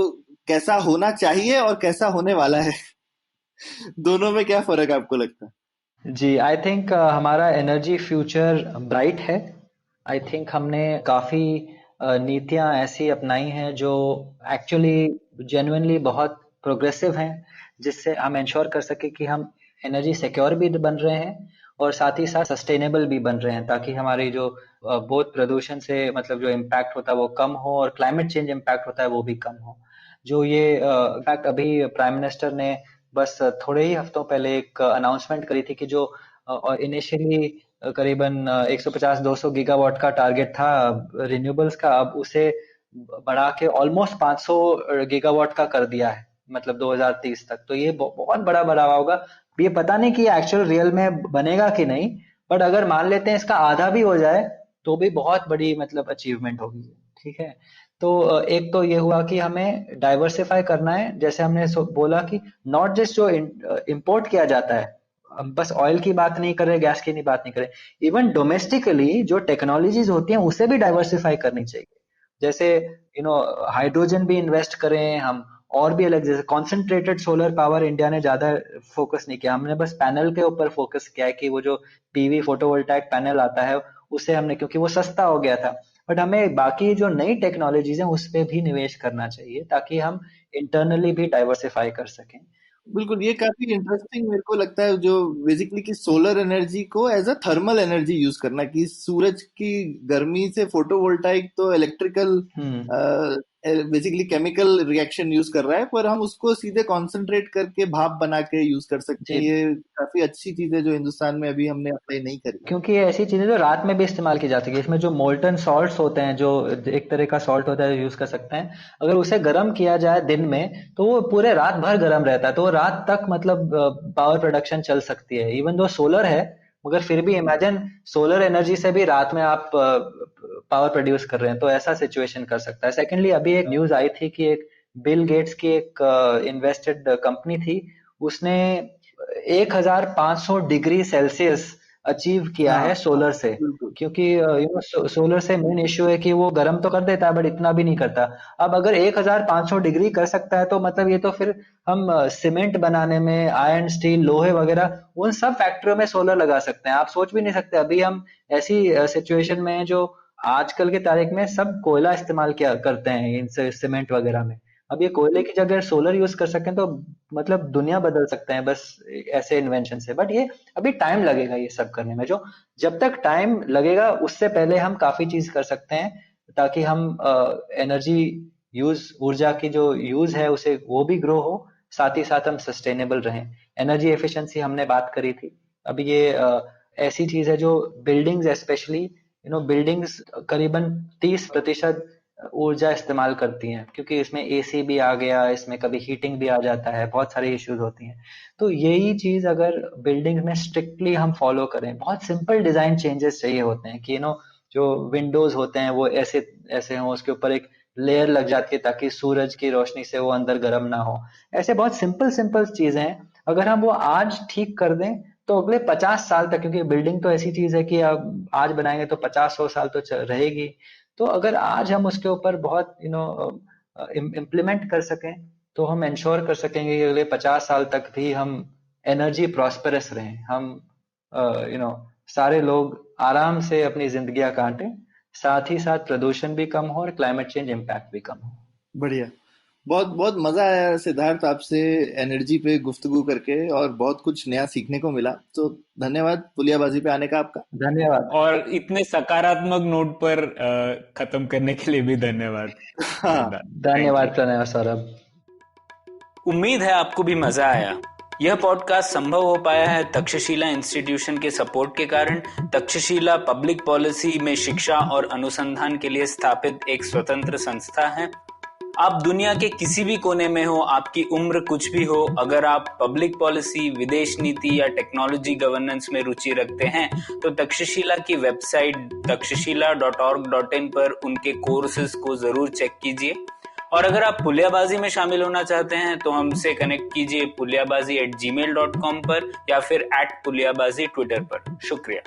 कैसा होना चाहिए और कैसा होने वाला है? दोनों में क्या फर्क आपको लगता है? जी, आई थिंक हमारा एनर्जी फ्यूचर ब्राइट है। आई थिंक हमने काफ़ी नीतियां ऐसी अपनाई हैं जो एक्चुअली जेन्युइनली बहुत प्रोग्रेसिव हैं, जिससे हम इंश्योर कर सके कि हम एनर्जी सिक्योर भी बन रहे हैं, और साथ ही साथ सस्टेनेबल भी बन रहे हैं, ताकि हमारी जो बहुत प्रदूषण से मतलब जो इम्पैक्ट होता है वो कम हो और क्लाइमेट चेंज इम्पैक्ट होता है वो भी कम हो। जो ये इम्पैक्ट अभी प्राइम मिनिस्टर ने बस थोड़े ही हफ्तों पहले एक अनाउंसमेंट करी थी कि जो इनिशियली करीबन 150-200 गीगावाट का टारगेट था रिन्यूएबल्स का, अब उसे बढ़ा के ऑलमोस्ट 500 गीगावाट का कर दिया है, मतलब 2030 तक। तो ये बहुत बड़ा बढ़ावा होगा। ये पता नहीं कि एक्चुअल रियल में बनेगा कि नहीं, बट अगर मान लेते हैं इसका आधा भी हो जाए तो भी बहुत बड़ी मतलब अचीवमेंट होगी। ठीक है, तो एक तो ये हुआ कि हमें डाइवर्सिफाई करना है, जैसे हमने बोला कि नॉट जस्ट जो इंपोर्ट किया जाता है, हम बस ऑयल की बात नहीं कर रहे, गैस की नहीं बात नहीं कर रहे, इवन डोमेस्टिकली जो टेक्नोलॉजीज होती हैं उसे भी डाइवर्सिफाई करनी चाहिए। जैसे हाइड्रोजन भी इन्वेस्ट करें हम, और भी अलग, जैसे कॉन्सेंट्रेटेड सोलर पावर इंडिया ने ज्यादा फोकस नहीं किया, हमने बस पैनल के ऊपर फोकस किया है कि वो जो पीवी फोटोवोल्टाइक पैनल आता है उसे हमने, क्योंकि वो सस्ता हो गया था, बट हमें बाकी जो नई टेक्नोलॉजीज हैं उस पे भी निवेश करना चाहिए ताकि हम इंटरनली भी डाइवर्सिफाई कर सकें। बिल्कुल, ये काफी इंटरेस्टिंग मेरे को लगता है, जो बेसिकली कि सोलर एनर्जी को as a thermal energy use करना, कि सूरज की गर्मी से photovoltaic to electrical basically chemical reaction use कर रहा है, पर हम उसको सीधे कॉन्सेंट्रेट करके भाप बना के यूज कर सकते हैं। ये काफी अच्छी चीज है जो हिंदुस्तान में अभी हमने अप्लाई नहीं करी, क्योंकि ये ऐसी चीजें जो रात में भी इस्तेमाल की जा सकती है। इसमें जो मोल्टन सॉल्ट्स होते हैं, जो एक तरह का सॉल्ट होता है यूज कर सकते हैं, अगर उसे गर्म किया जाए दिन में तो वो पूरे रात भर गर्म रहता है, तो वो रात तक मतलब पावर प्रोडक्शन चल सकती है। इवन दो सोलर है, मगर फिर भी इमेजिन सोलर एनर्जी से भी रात में आप पावर प्रोड्यूस कर रहे हैं, तो ऐसा सिचुएशन कर सकता है। सेकेंडली, अभी एक न्यूज आई थी कि एक बिल गेट्स की एक इन्वेस्टेड कंपनी थी, उसने 1500 डिग्री सेल्सियस अचीव किया है सोलर से। क्योंकि सोलर से मेन इश्यू है कि वो गर्म तो कर देता है बट इतना भी नहीं करता। अब अगर 1500 डिग्री कर सकता है तो मतलब ये तो फिर हम सीमेंट बनाने में, आयरन, स्टील, लोहे वगैरह, उन सब फैक्ट्रियों में सोलर लगा सकते हैं। आप सोच भी नहीं सकते, अभी हम ऐसी सिचुएशन में हैं जो आजकल की तारीख में सब कोयला इस्तेमाल किया करते हैं इन सीमेंट वगैरह में। अब ये कोयले की जगह सोलर यूज कर सकें तो मतलब दुनिया बदल सकते हैं बस ऐसे इन्वेंशन से। बट ये अभी टाइम लगेगा ये सब करने में, जो जब तक टाइम लगेगा उससे पहले हम काफी चीज कर सकते हैं ताकि हम एनर्जी यूज, ऊर्जा की जो यूज है उसे वो भी ग्रो हो, साथ ही साथ हम सस्टेनेबल रहें। एनर्जी एफिशिएंसी हमने बात करी थी। अभी ये ऐसी चीज है जो बिल्डिंग्स, स्पेशली बिल्डिंग्स करीबन 30% ऊर्जा इस्तेमाल करती हैं, क्योंकि इसमें एसी भी आ गया, इसमें कभी हीटिंग भी आ जाता है, बहुत सारी इश्यूज होती हैं। तो यही चीज अगर बिल्डिंग में स्ट्रिक्टली हम फॉलो करें, बहुत सिंपल डिजाइन चेंजेस चाहिए होते हैं कि जो विंडोज होते हैं वो ऐसे ऐसे हों, उसके ऊपर एक लेयर लग जाती है ताकि सूरज की रोशनी से वो अंदर गर्म ना हो। ऐसे बहुत सिंपल सिंपल चीजें हैं, अगर हम वो आज ठीक कर दें तो अगले 50 साल तक, क्योंकि बिल्डिंग तो ऐसी चीज है कि अब आज बनाएंगे तो 50-100 साल तो रहेगी, तो अगर आज हम उसके ऊपर बहुत इम्प्लीमेंट कर सकें तो हम इंश्योर कर सकेंगे कि अगले 50 साल तक भी हम एनर्जी प्रॉस्पेरस रहें, हम सारे लोग आराम से अपनी जिंदगियां काटें, साथ ही साथ प्रदूषण भी कम हो और क्लाइमेट चेंज इम्पैक्ट भी कम हो। बढ़िया, बहुत बहुत मजा आया सिद्धार्थ आपसे एनर्जी पे गुफ्तगू करके, और बहुत कुछ नया सीखने को मिला। तो धन्यवाद पुलियाबाजी पे आने का आपका। धन्यवाद, और इतने सकारात्मक नोट पर खत्म करने के लिए भी धन्यवाद। धन्यवाद प्रणय और सौरभ। उम्मीद है आपको भी मजा आया। यह पॉडकास्ट संभव हो पाया है तक्षशिला इंस्टीट्यूशन के सपोर्ट के कारण। तक्षशिला पब्लिक पॉलिसी में शिक्षा और अनुसंधान के लिए स्थापित एक स्वतंत्र संस्था है। आप दुनिया के किसी भी कोने में हो, आपकी उम्र कुछ भी हो, अगर आप पब्लिक पॉलिसी, विदेश नीति या टेक्नोलॉजी गवर्नेंस में रुचि रखते हैं तो तक्षशिला की वेबसाइट takshashila.org.in पर उनके कोर्सेज को जरूर चेक कीजिए। और अगर आप पुलियाबाजी में शामिल होना चाहते हैं तो हमसे कनेक्ट कीजिए puliyabazi@gmail.com पर या फिर @puliyabazi ट्विटर पर। शुक्रिया।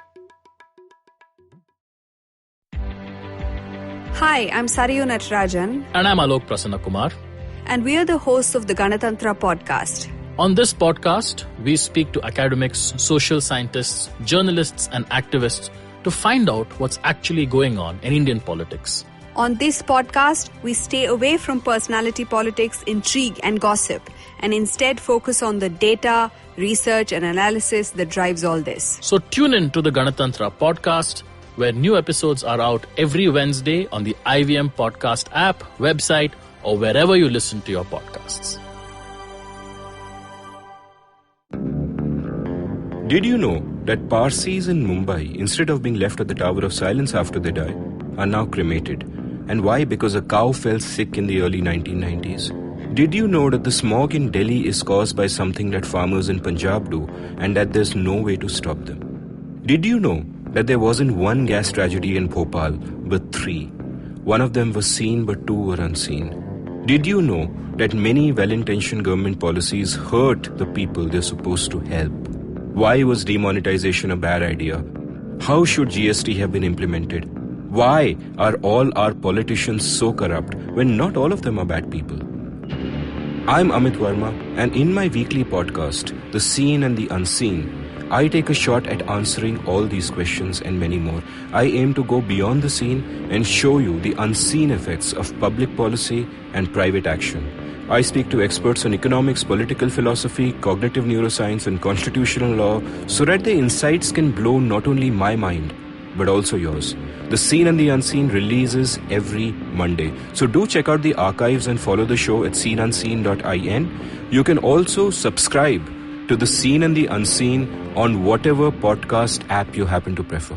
Hi, I'm Sarayu Natarajan. And I'm Alok Prasanna Kumar. And we are the hosts of the Ganatantra podcast. On this podcast, we speak to academics, social scientists, journalists, and activists to find out what's actually going on in Indian politics. On this podcast, we stay away from personality politics, intrigue, and gossip, and instead focus on the data, research and analysis that drives all this. So tune in to the Ganatantra podcast, where new episodes are out every Wednesday on the IVM Podcast app, website, or wherever you listen to your podcasts. Did you know that Parsis in Mumbai, instead of being left at the Tower of Silence after they die, are now cremated? And why? Because a cow fell sick in the early 1990s. Did you know that the smog in Delhi is caused by something that farmers in Punjab do and that there's no way to stop them? Did you know that there wasn't one gas tragedy in Bhopal, but 3? One of them was seen, but 2 were unseen. Did you know that many well-intentioned government policies hurt the people they're supposed to help? Why was demonetization a bad idea? How should GST have been implemented? Why are all our politicians so corrupt when not all of them are bad people? I'm Amit Verma, and in my weekly podcast, The Seen and the Unseen, I take a shot at answering all these questions and many more. I aim to go beyond the seen and show you the unseen effects of public policy and private action. I speak to experts on economics, political philosophy, cognitive neuroscience, and constitutional law so that the insights can blow not only my mind, but also yours. The Seen and the Unseen releases every Monday. So do check out the archives and follow the show at seenunseen.in. You can also subscribe to The Seen and the Unseen on whatever podcast app you happen to prefer.